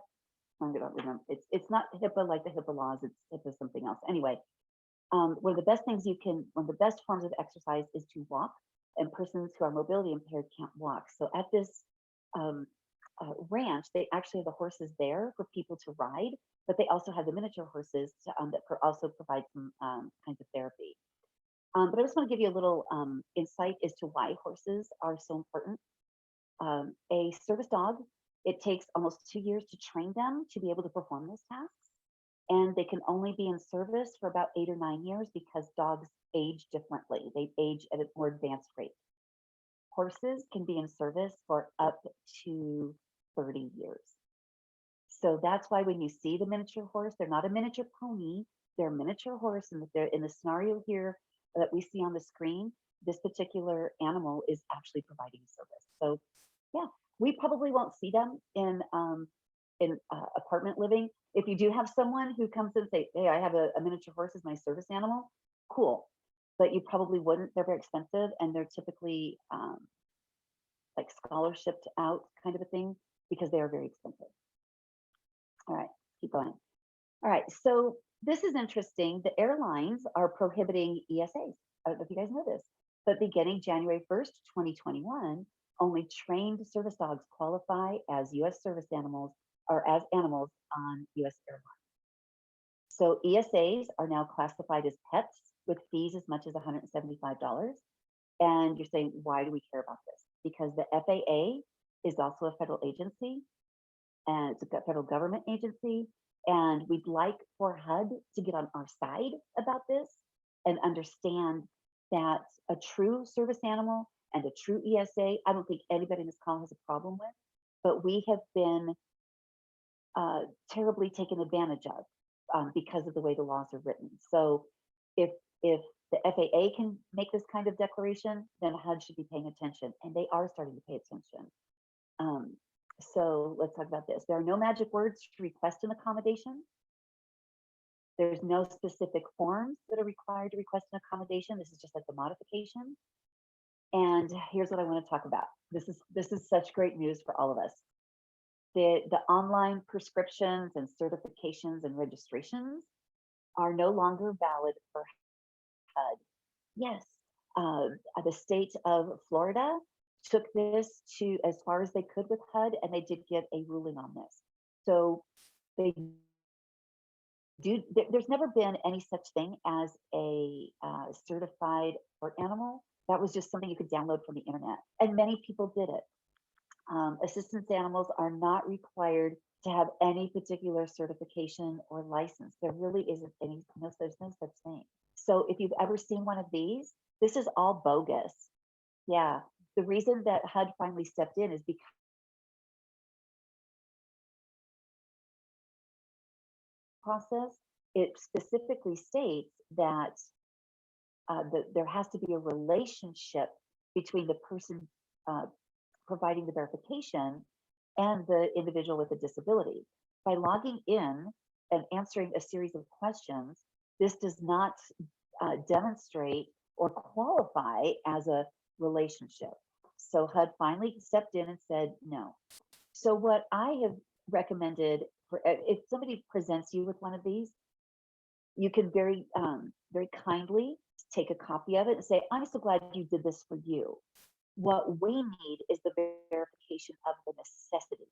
I don't remember. It's not HIPAA like the HIPAA laws. It's HIPAA something else. Anyway, one of the best forms of exercise is to walk, and persons who are mobility impaired can't walk. So at this um, ranch, they actually have the horses there for people to ride, but they also have the miniature horses that also provide some kinds of therapy. But I just want to give you a little insight as to why horses are so important. A service dog, it takes almost 2 years to train them to be able to perform those tasks. And they can only be in service for about 8 or 9 years because dogs age differently. They age at a more advanced rate. Horses can be in service for up to 30 years. So that's why when you see the miniature horse, they're not a miniature pony, they're a miniature horse. And they're in the scenario here that we see on the screen, this particular animal is actually providing service. So yeah, we probably won't see them in apartment living. If you do have someone who comes and say, hey, I have a miniature horse as my service animal, cool. But you probably wouldn't. They're very expensive, and they're typically like scholarshiped out kind of a thing because they are very expensive. All right, keep going. All right, so this is interesting. The airlines are prohibiting ESAs. I don't know if you guys know this, but beginning January 1st, 2021, only trained service dogs qualify as U.S. service animals or as animals on U.S. airlines. So ESAs are now classified as pets with fees as much as $175. And you're saying, why do we care about this? Because the FAA is also a federal agency, and it's a federal government agency. And we'd like for HUD to get on our side about this and understand that a true service animal and a true ESA, I don't think anybody in this call has a problem with, but we have been terribly taken advantage of because of the way the laws are written. So if the FAA can make this kind of declaration, then HUD should be paying attention, and they are starting to pay attention. So let's talk about this. There are no magic words to request an accommodation. There's no specific forms that are required to request an accommodation. This is just like the modification. And here's what I want to talk about. This is such great news for all of us. The online prescriptions and certifications and registrations are no longer valid for HUD. Yes, the state of Florida took this to as far as they could with HUD, and they did get a ruling on this. So they do. There's never been any such thing as a certified art animal. That was just something you could download from the internet, and many people did it. Assistance animals are not required to have any particular certification or license. There really isn't any. There's no such thing. So if you've ever seen one of these, this is all bogus. Yeah. The reason that HUD finally stepped in is because process, it specifically states that there has to be a relationship between the person uh, providing the verification and the individual with a disability. By logging in and answering a series of questions, this does not demonstrate or qualify as a relationship. So HUD finally stepped in and said no. So what I have recommended for if somebody presents you with one of these, you can very kindly take a copy of it and say, "I'm so glad you did this for you. What we need is the verification of the necessity."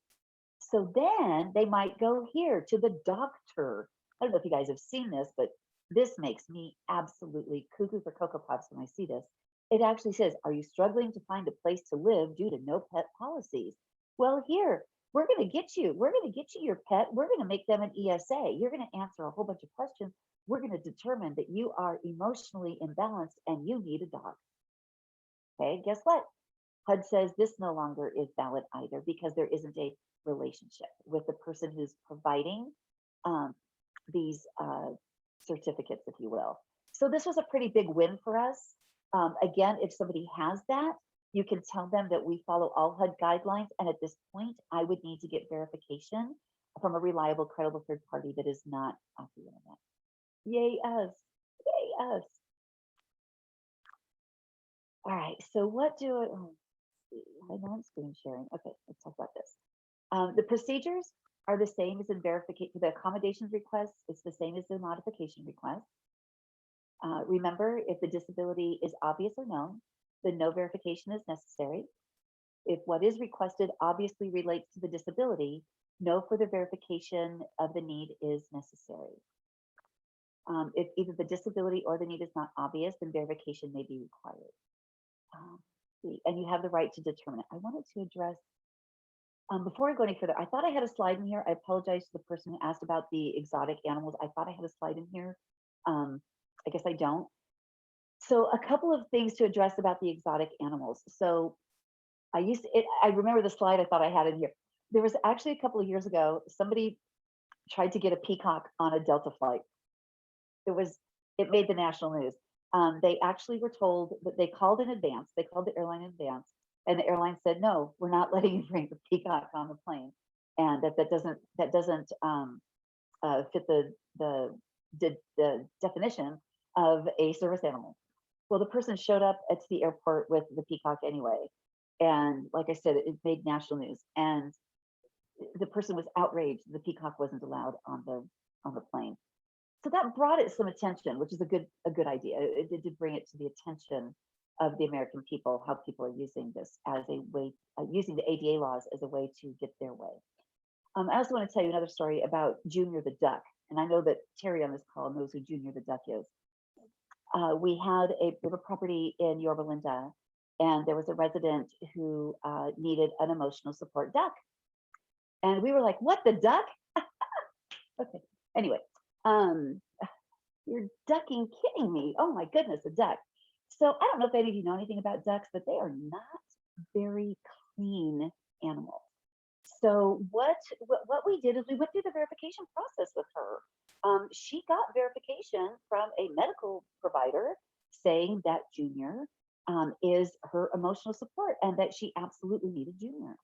So then they might go here to the doctor. I don't know if you guys have seen this, but this makes me absolutely cuckoo for Cocoa Puffs when I see this. It actually says, "Are you struggling to find a place to live due to no pet policies?" Well, here, we're going to get you your pet. We're going to make them an ESA. You're going to answer a whole bunch of questions. We're going to determine that you are emotionally imbalanced and you need a dog. Okay, guess what? HUD says this no longer is valid either because there isn't a relationship with the person who's providing um, these certificates, if you will. So this was a pretty big win for us. Again, if somebody has that, you can tell them that we follow all HUD guidelines. And at this point, I would need to get verification from a reliable, credible third party that is not off the internet. Yay us. Yay us. All right, so what do I, oh, I know I'm screen sharing. Okay, let's talk about this. The procedures are the same as in verification. The accommodations request is the same as the modification request. Remember, if the disability is obvious or known, then no verification is necessary. If what is requested obviously relates to the disability, no further verification of the need is necessary. If either the disability or the need is not obvious, then verification may be required. And you have the right to determine it. I wanted to address, before I go any further, I thought I had a slide in here. I apologize to the person who asked about the exotic animals. I thought I had a slide in here. I guess I don't. So a couple of things to address about the exotic animals. So I remember the slide I thought I had in here. There was actually a couple of years ago, somebody tried to get a peacock on a Delta flight. It made the national news. They actually were told that they called in advance. They called the airline in advance, and the airline said, "No, we're not letting you bring the peacock on the plane," and that doesn't fit the definition of a service animal. Well, the person showed up at the airport with the peacock anyway, and like I said, it made national news, and the person was outraged the peacock wasn't allowed on the plane. So that brought it some attention, which is a good idea. It did bring it to the attention of the American people, how people are using this as a way, using the ADA laws as a way to get their way. I also want to tell you another story about Junior the duck, and I know that Terry on this call knows who Junior the duck is. We have a property in Yorba Linda, and there was a resident who needed an emotional support duck, and we were like, "What, the duck?" Okay. Anyway, um, you're ducking kidding me. Oh my goodness, a duck. So I don't know if any of you know anything about ducks, but they are not very clean animals. So what we did is we went through the verification process with her. She got verification from a medical provider saying that Junior is her emotional support and that she absolutely needed Junior.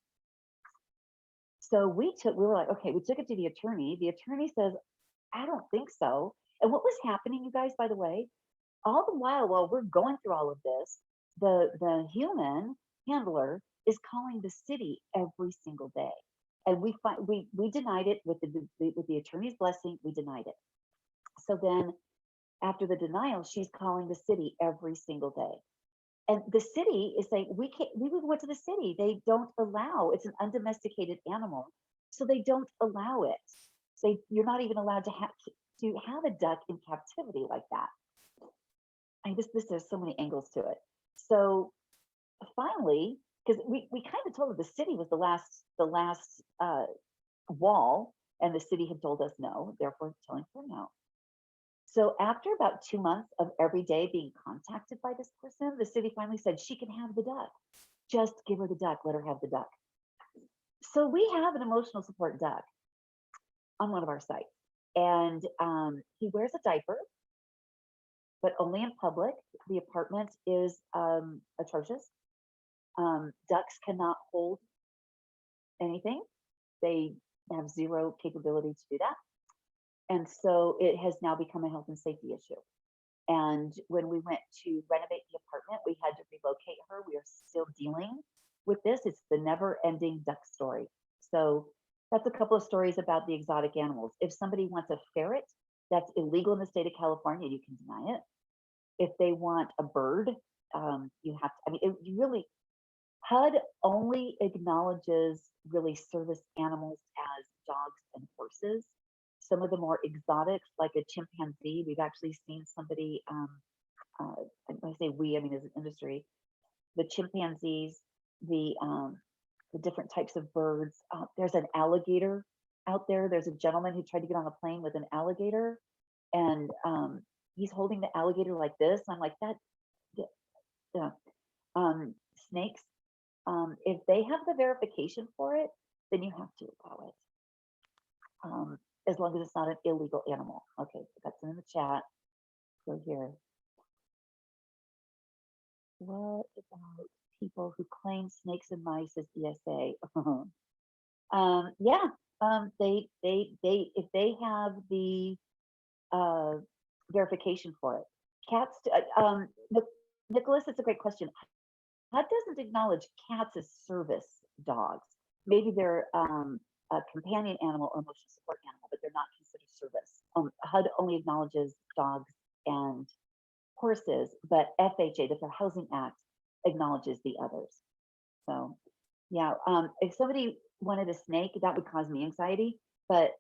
So we were like, okay, we took it to the attorney. The attorney says, "I don't think so." And what was happening, you guys, by the way, all the while we're going through all of this, the human handler is calling the city every single day, and we denied it with the attorney's blessing. We denied it. So then, after the denial, she's calling the city every single day, and the city is saying we can't. We went to the city. They don't allow. It's an undomesticated animal, so they don't allow it. So you're not even allowed to have a duck in captivity like that. I mean, this there's so many angles to it. So finally, because we kind of told her the city was the last wall, and the city had told us no, therefore telling her no. So after about 2 months of every day being contacted by this person, the city finally said she can have the duck. Just give her the duck, let her have the duck. So we have an emotional support duck on one of our sites. And he wears a diaper, but only in public. The apartment is atrocious. Ducks cannot hold anything, they have zero capability to do that. And so it has now become a health and safety issue. And when we went to renovate the apartment, we had to relocate her. We are still dealing with this. It's the never ending duck story. So that's a couple of stories about the exotic animals. If somebody wants a ferret, that's illegal in the state of California, you can deny it. If they want a bird, you have to, I mean, it really, HUD only acknowledges really service animals as dogs and horses. Some of the more exotics, like a chimpanzee, we've actually seen somebody, when I say we, I mean as an industry, the chimpanzees, the different types of birds. There's an alligator out there. There's a gentleman who tried to get on a plane with an alligator, and he's holding the alligator like this. I'm like, that, yeah. Snakes, if they have the verification for it, then you have to allow it. As long as it's not an illegal animal. Okay, that's in the chat. Go here. What about people who claim snakes and mice as ESA? Yeah, if they have the verification for it. Cats, Nicholas, it's a great question. HUD doesn't acknowledge cats as service dogs. Maybe they're a companion animal or emotional support animal, but they're not considered service. HUD only acknowledges dogs and horses, but FHA, the Fair Housing Act, acknowledges the others. So, yeah, if somebody wanted a snake, that would cause me anxiety. But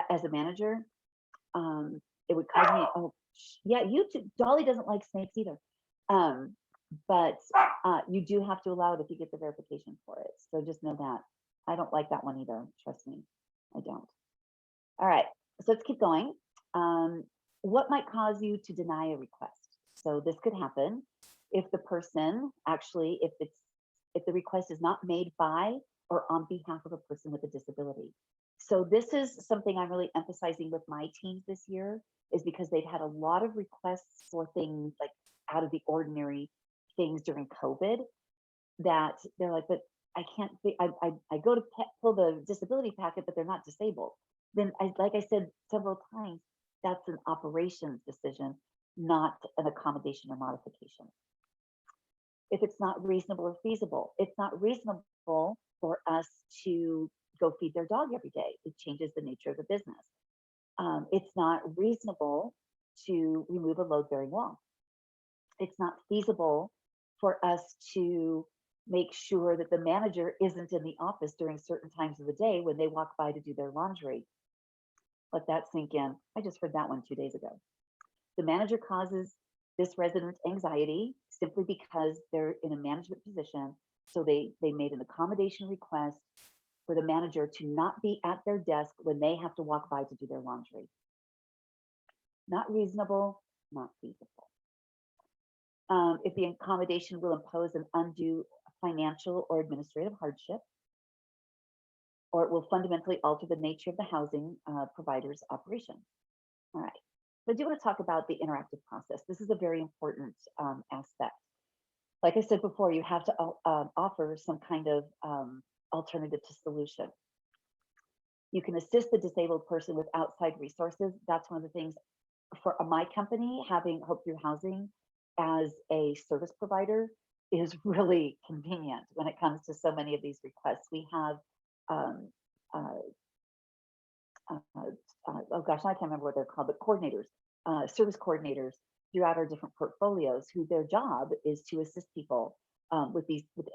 as a manager, it would cause me. Oh, yeah, you too. Dolly doesn't like snakes either. But you do have to allow it if you get the verification for it. So just know that. I don't like that one either. Trust me, I don't. All right, so let's keep going. What might cause you to deny a request? So this could happen if the person actually, if the request is not made by or on behalf of a person with a disability. So this is something I'm really emphasizing with my teams this year, is because they've had a lot of requests for things like out of the ordinary things during COVID, that they're like, but I can't, I go to pull the disability packet, but they're not disabled. Then like I said several times, that's an operations decision, not an accommodation or modification. If it's not reasonable or feasible, it's not reasonable for us to go feed their dog every day. It changes the nature of the business. It's not reasonable to remove a load bearing wall. It's not feasible for us to make sure that the manager isn't in the office during certain times of the day when they walk by to do their laundry. Let that sink in. I just heard that one 2 days ago. The manager causes this resident anxiety simply because they're in a management position. So they made an accommodation request for the manager to not be at their desk when they have to walk by to do their laundry. Not reasonable, not feasible. If the accommodation will impose an undue financial or administrative hardship, or it will fundamentally alter the nature of the housing provider's operation. All right, but I do want to talk about the interactive process. This is a very important aspect. Like I said before, you have to offer some kind of alternative to solution. You can assist the disabled person with outside resources. That's one of the things for my company, having Hope Through Housing as a service provider is really convenient when it comes to so many of these requests. We have, oh gosh, I can't remember what they're called, but coordinators, service coordinators throughout our different portfolios, who their job is to assist people with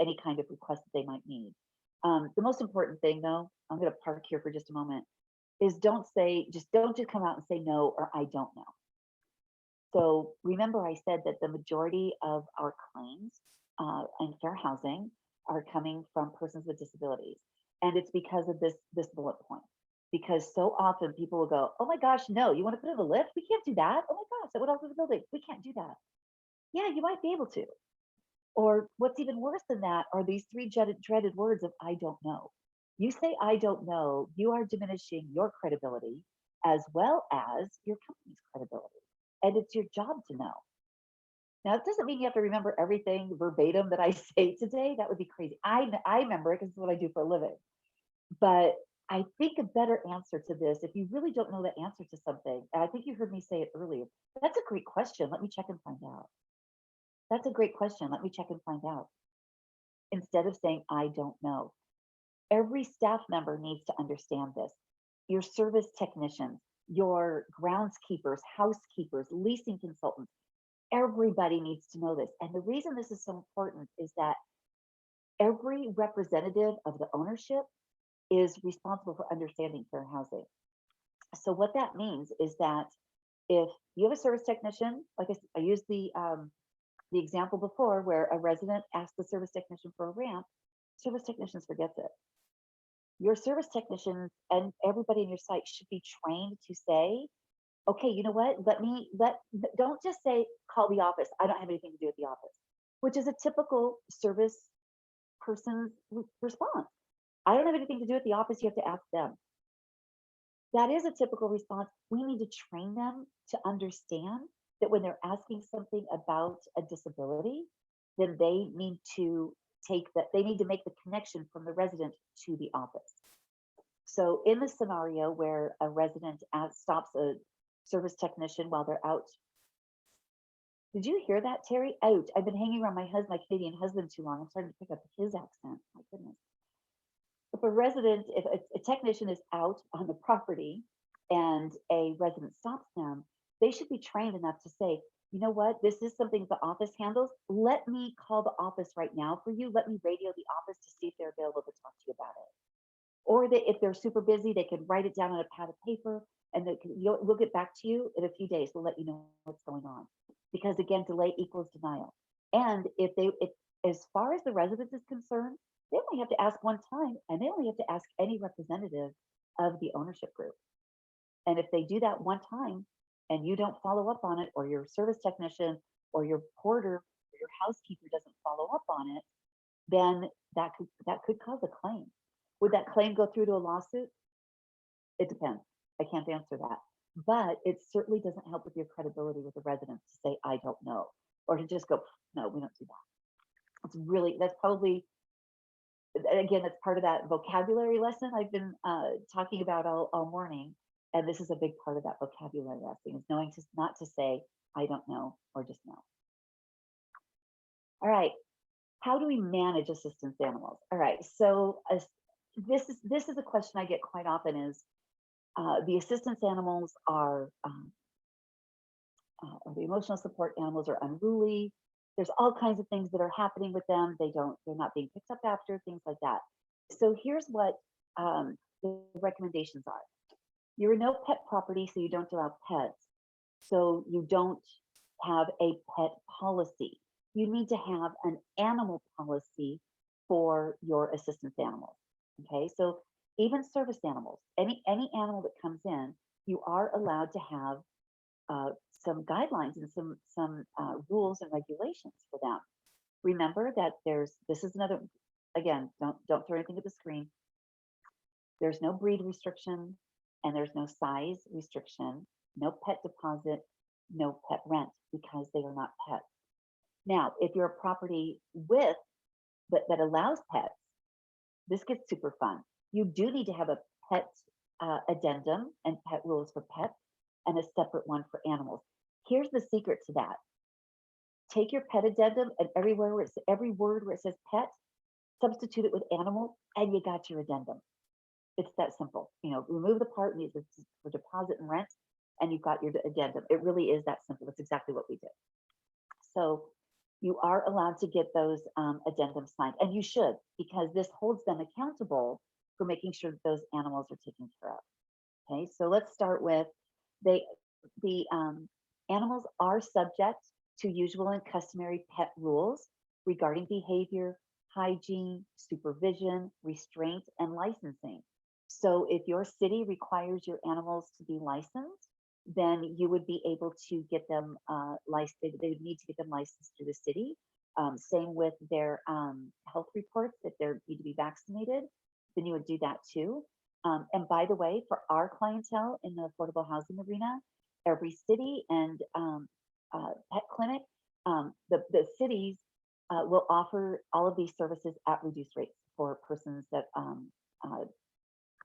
any kind of request that they might need. The most important thing, though, I'm going to park here for just a moment, is don't just come out and say no or I don't know. So remember, I said that the majority of our claims in fair housing are coming from persons with disabilities, and it's because of this bullet point. Because so often people will go, "Oh my gosh, no! You want to put in a lift? We can't do that. Oh my gosh, what else is the building? We can't do that." Yeah, you might be able to. Or what's even worse than that are these three dreaded words of "I don't know." You say "I don't know," you are diminishing your credibility. as well as your company's credibility. And it's your job to know. Now, it doesn't mean you have to remember everything verbatim that I say today. That would be crazy. I remember it because it's what I do for a living. But I think a better answer to this, if you really don't know the answer to something, and I think you heard me say it earlier, that's a great question. Let me check and find out. That's a great question. Let me check and find out. Instead of saying, I don't know. Every staff member needs to understand this. Your service technicians, your groundskeepers, housekeepers, leasing consultants, everybody needs to know this. And the reason this is so important is that every representative of the ownership is responsible for understanding fair housing. So what that means is that if you have a service technician, like I used the example before where a resident asked the service technician for a ramp, service technicians forgets it. Your service technicians and everybody in your site should be trained to say, okay, you know what? Don't just say, call the office. I don't have anything to do with the office, which is a typical service person's response. I don't have anything to do with the office. You have to ask them. That is a typical response. We need to train them to understand that when they're asking something about a disability, then they need to they need to make the connection from the resident to the office. So in the scenario where a resident stops a service technician while they're out. Did you hear that, Terry? Out. I've been hanging around my Canadian husband too long. I'm starting to pick up his accent. My goodness. If a technician is out on the property and a resident stops them, they should be trained enough to say, you know what, this is something the office handles. Let me call the office right now for you. Let me radio the office to see if they're available to talk to you about it. Or if they're super busy, they can write it down on a pad of paper and we'll get back to you in a few days. We'll let you know what's going on. Because again, delay equals denial. And if as far as the resident is concerned, they only have to ask one time and they only have to ask any representative of the ownership group. And if they do that one time and you don't follow up on it, or your service technician or your porter or your housekeeper doesn't follow up on it, then that could cause a claim. Would that claim go through to a lawsuit? It depends. I can't answer that. But it certainly doesn't help with your credibility with the residents to say, I don't know, or to just go, no, we don't do that. That's probably, again, that's part of that vocabulary lesson I've been talking about all morning. And this is a big part of that vocabulary lesson, is knowing not to say, I don't know, or just no. All right. How do we manage assistance animals? All right. So this is a question I get quite often is, the assistance animals are the emotional support animals are unruly. There's all kinds of things that are happening with them. They're not being picked up after, things like that. So here's what the recommendations are. You're a no pet property, so you don't allow pets. So you don't have a pet policy. You need to have an animal policy for your assistance animals. Okay, so even service animals, any animal that comes in, you are allowed to have some guidelines and some rules and regulations for them. Remember that this is another, again, don't throw anything at the screen. There's no breed restriction and there's no size restriction, no pet deposit, no pet rent, because they are not pets. Now, if you're a property that allows pets, this gets super fun. You do need to have a pet addendum and pet rules for pets and a separate one for animals. Here's the secret to that. Take your pet addendum and every word where it says pet, substitute it with animal, and you got your addendum. It's that simple. Remove the part for deposit and rent, and you've got your addendum. It really is that simple. That's exactly what we did. So you are allowed to get those addendums signed, and you should, because this holds them accountable for making sure that those animals are taken care of. Okay, so let's start with the animals are subject to usual and customary pet rules regarding behavior, hygiene, supervision, restraint, and licensing. So if your city requires your animals to be licensed, then you would be able to get them licensed. They would need to get them licensed through the city. Same with their health reports. If they need to be vaccinated, then you would do that too. And by the way, for our clientele in the affordable housing arena, every city and pet clinic, the cities will offer all of these services at reduced rates for persons uh,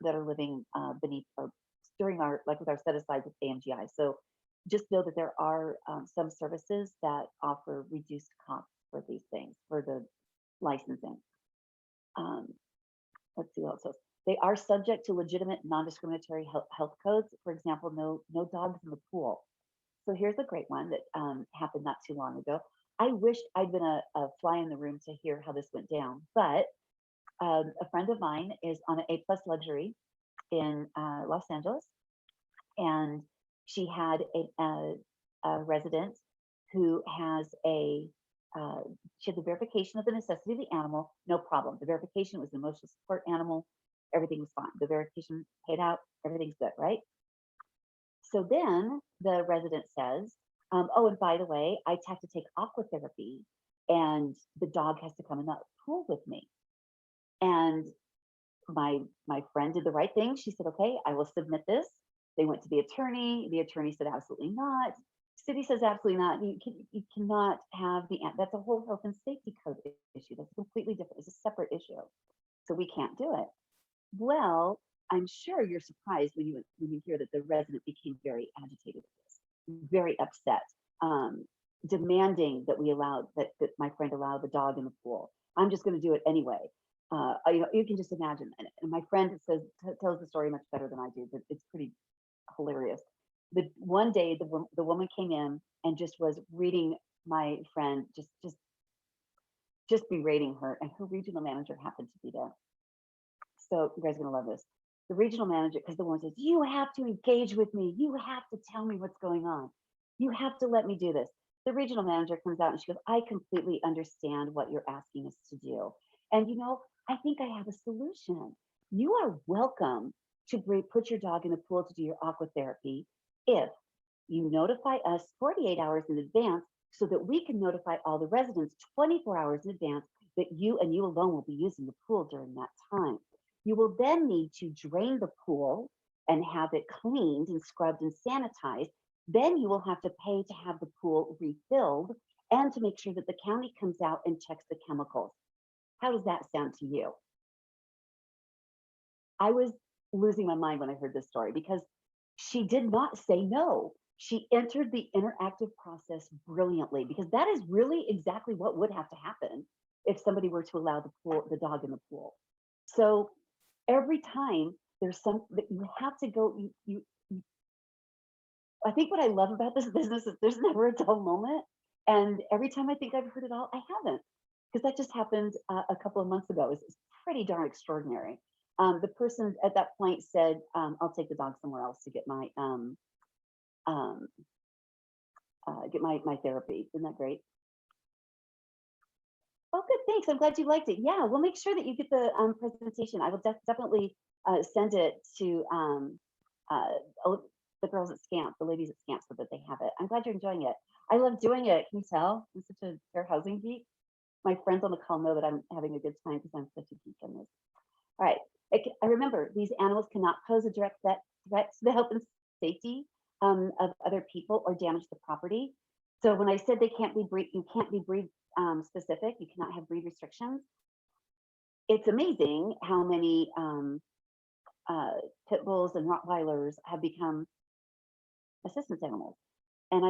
that are living beneath or during our, like with our set aside with AMGI. So just know that there are some services that offer reduced costs for these things, for the licensing. Um, let's see what else. They are subject to legitimate non-discriminatory health codes. For example, no dogs in the pool. So here's a great one that happened not too long ago. I wished I'd been a fly in the room to hear how this went down, but a friend of mine is on an A plus luxury in Los Angeles, and she had a resident who has uh, she had the verification of the necessity of the animal, no problem. The verification was an emotional support animal, everything was fine. The verification paid out, everything's good, right? So then the resident says, oh, and by the way, I have to take aqua therapy and the dog has to come in the pool with me. And my friend did the right thing. She said, okay, I will submit this. They went to the attorney. The attorney said, absolutely not. City says, absolutely not. You cannot have that's a whole health and safety code issue. That's completely different. It's a separate issue. So we can't do it. Well, I'm sure you're surprised when you hear that the resident became very agitated with this, very upset, demanding that we allowed that my friend allow the dog in the pool. I'm just going to do it anyway. You can just imagine. And my friend tells the story much better than I do, but it's pretty hilarious. The one day the woman came in and just was reading my friend, just berating her, and her regional manager happened to be there. So you guys are gonna love this. The regional manager, because the woman says, you have to engage with me. You have to tell me what's going on. You have to let me do this. The regional manager comes out and she goes, I completely understand what you're asking us to do. And I think I have a solution. You are welcome to put your dog in the pool to do your aqua therapy if you notify us 48 hours in advance so that we can notify all the residents 24 hours in advance that you and you alone will be using the pool during that time. You will then need to drain the pool and have it cleaned and scrubbed and sanitized. Then you will have to pay to have the pool refilled and to make sure that the county comes out and checks the chemicals. How does that sound to you? I was losing my mind when I heard this story because she did not say no. She entered the interactive process brilliantly because that is really exactly what would have to happen if somebody were to allow the dog in the pool. So every time there's some that you have to go, I think what I love about this business is there's never a dull moment. And every time I think I've heard it all, I haven't, because that just happened a couple of months ago. It's pretty darn extraordinary. The person at that point said, I'll take the dog somewhere else to get my my therapy. Isn't that great? Oh, good. Thanks. I'm glad you liked it. Yeah, we'll make sure that you get the presentation. I will definitely send it to the girls at Scamp, the ladies at Scamp, so that they have it. I'm glad you're enjoying it. I love doing it. Can you tell? I'm such a fair housing geek. My friends on the call know that I'm having a good time because I'm such a geek on this. All right. I remember these animals cannot pose a direct threat to the health and safety of other people or damage the property. So when I said they can't be breed, you can't be breed specific, you cannot have breed restrictions. It's amazing how many pit bulls and Rottweilers have become assistance animals. And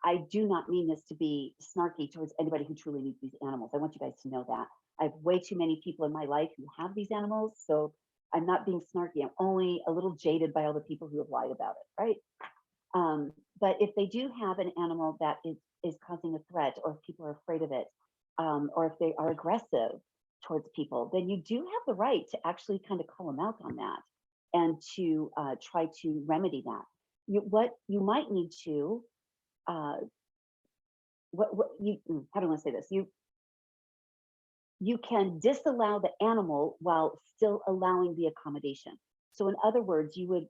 I do not mean this to be snarky towards anybody who truly needs these animals. I want you guys to know that. I have way too many people in my life who have these animals. So I'm not being snarky. I'm only a little jaded by all the people who have lied about it, right? But if they do have an animal that is causing a threat, or if people are afraid of it, or if they are aggressive towards people, then you do have the right to actually kind of call them out on that and to try to remedy that. What you might need to, how do I want to say this? You can disallow the animal while still allowing the accommodation. So in other words, you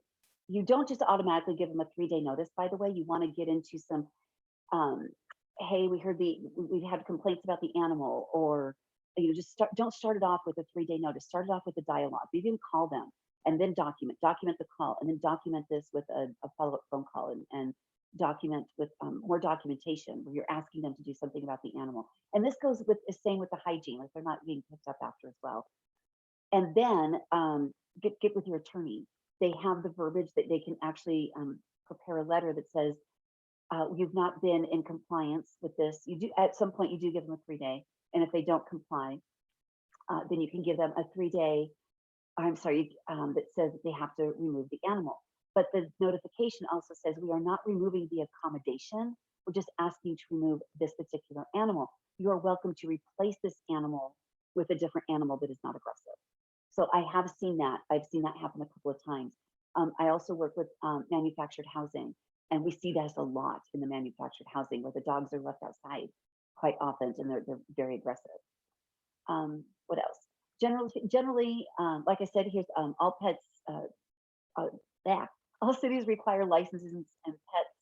don't just automatically give them a 3-day notice. By the way, you want to get into some, hey, we had complaints about the animal, or just don't start it off with a 3-day notice. Start it off with a dialogue. You can call them. and then document the call, and then document this with a follow-up phone call, and document with more documentation where you're asking them to do something about the animal. And this goes with the same with the hygiene, like they're not being picked up after as well. And then get with your attorney. They have the verbiage that they can actually prepare a letter that says, you've not been in compliance with this. You do, at some point, you do give them a 3-day. And if they don't comply, then you can give them a 3-day, I'm sorry, that says that they have to remove the animal. But the notification also says we are not removing the accommodation. We're just asking to remove this particular animal. You are welcome to replace this animal with a different animal that is not aggressive. So I have seen that. I've seen that happen a couple of times. I also work with manufactured housing, and we see this a lot in the manufactured housing where the dogs are left outside quite often, and they're very aggressive. What else? Generally, like I said, here's all pets. Yeah, all cities require licenses and pets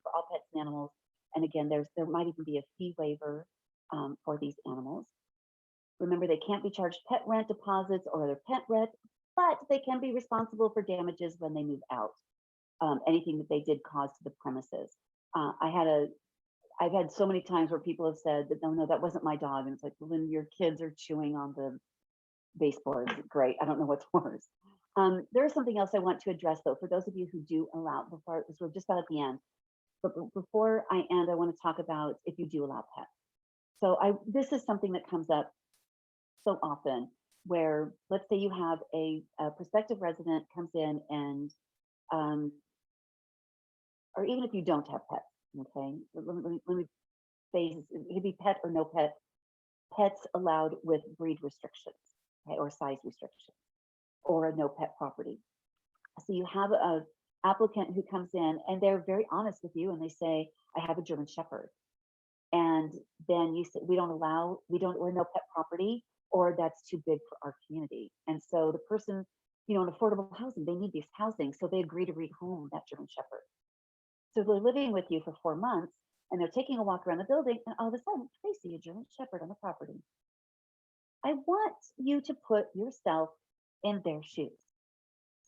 for all pets and animals. And again, there might even be a fee waiver for these animals. Remember, they can't be charged pet rent deposits or other pet rent, but they can be responsible for damages when they move out. Anything that they did cause to the premises. I've had so many times where people have said that no, that wasn't my dog, and it's like, well, then your kids are chewing on the baseboards. Great, I don't know what's worse. There is something else I want to address though, for those of you who do allow, before, because we're just about at the end, but before I end, I want to talk about if you do allow pets. So this is something that comes up so often where, let's say you have a prospective resident comes in and, or even if you don't have pets, okay, let me say it could be pet or no pet, pets allowed with breed restrictions, okay, or size restrictions, or a no pet property. So you have a applicant who comes in and they're very honest with you and they say, I have a German Shepherd. And then you say, we're no pet property, or that's too big for our community. And so the person, in affordable housing, they need this housing. So they agree to rehome that German Shepherd. So they're living with you for 4 months and they're taking a walk around the building, and all of a sudden they see a German Shepherd on the property. I want you to put yourself in their shoes.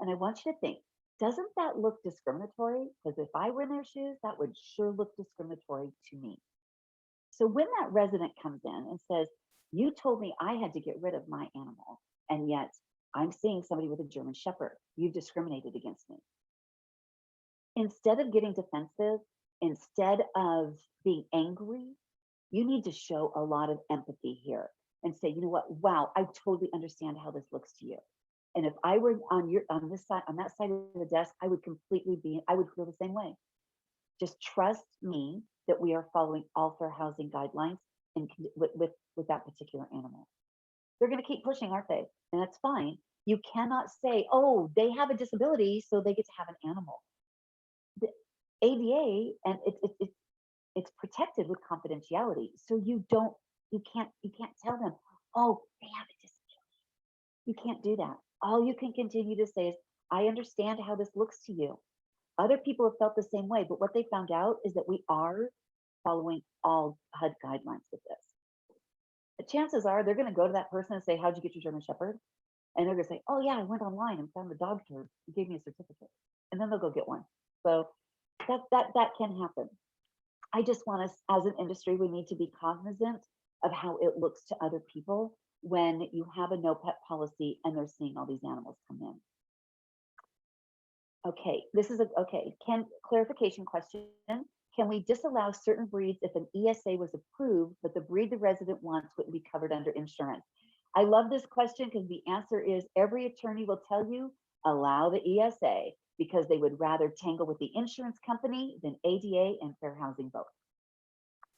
And I want you to think, doesn't that look discriminatory? Because if I were in their shoes, that would sure look discriminatory to me. So when that resident comes in and says, you told me I had to get rid of my animal, and yet I'm seeing somebody with a German Shepherd, you've discriminated against me. Instead of getting defensive, instead of being angry, you need to show a lot of empathy here and say, you know what, wow, I totally understand how this looks to you. And if I were on this side, on that side of the desk, I would feel the same way. Just trust me that we are following all fair housing guidelines with that particular animal. They're going to keep pushing, aren't they? And that's fine. You cannot say, oh, they have a disability, so they get to have an animal. The ADA, and it's protected with confidentiality. So you can't tell them, oh, they have a disability. You can't do that. All you can continue to say is, I understand how this looks to you. Other people have felt the same way, but what they found out is that we are following all HUD guidelines with this. The chances are they're going to go to that person and say, how'd you get your German Shepherd? And they're going to say, oh yeah, I went online and found the dog turd. He gave me a certificate. And then they'll go get one. So that can happen. I just want us, as an industry, we need to be cognizant of how it looks to other people when you have a no pet policy and they're seeing all these animals come in. Okay, this is clarification question. Can we disallow certain breeds if an ESA was approved, but the breed the resident wants wouldn't be covered under insurance? I love this question because the answer is every attorney will tell you, allow the ESA, because they would rather tangle with the insurance company than ADA and fair housing both.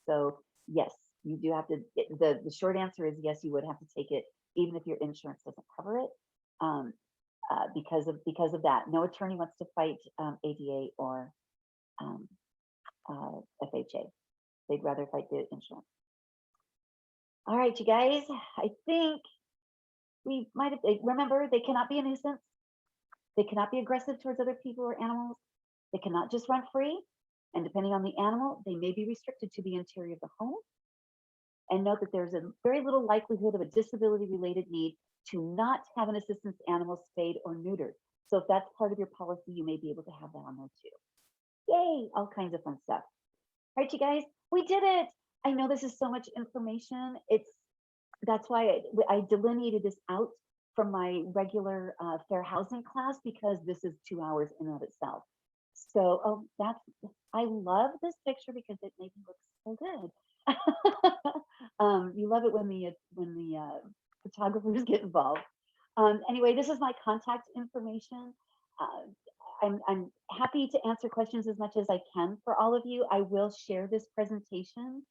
So yes, you do have to, the short answer is yes, you would have to take it even if your insurance doesn't cover it. Because of that, no attorney wants to fight ADA or FHA. They'd rather fight the insurance. All right, you guys, I think we might have, remember, they cannot be a nuisance. They cannot be aggressive towards other people or animals. They cannot just run free. And depending on the animal, they may be restricted to the interior of the home. And note that there's a very little likelihood of a disability related need to not have an assistance animal spayed or neutered. So if that's part of your policy, you may be able to have that on there too. Yay, all kinds of fun stuff. All right, you guys, we did it. I know this is so much information. That's why I delineated this out from my regular fair housing class, because this is 2 hours in and of itself. So, I love this picture because it made me look so good. You love it when the photographers get involved. Anyway, this is my contact information. Uh, I'm happy to answer questions as much as I can for all of you. I will share this presentation,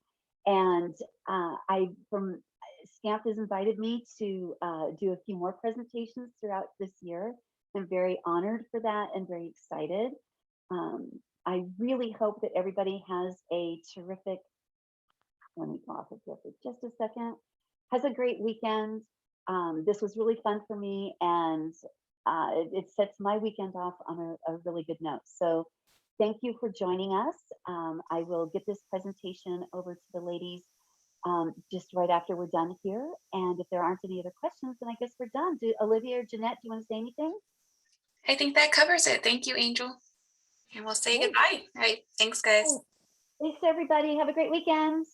and I from SCAMP has invited me to do a few more presentations throughout this year. I'm very honored for that and very excited. Um, I really hope that everybody has a terrific, let me go off of here for just a second, has a great weekend. This was really fun for me, and it sets my weekend off on a really good note. So thank you for joining us. I will get this presentation over to the ladies just right after we're done here. And if there aren't any other questions, then I guess we're done. Olivia or Jeanette, do you want to say anything? I think that covers it. Thank you, Angel. And we'll say Great. goodbye. All right. Thanks, guys. Thanks, everybody. Have a great weekend.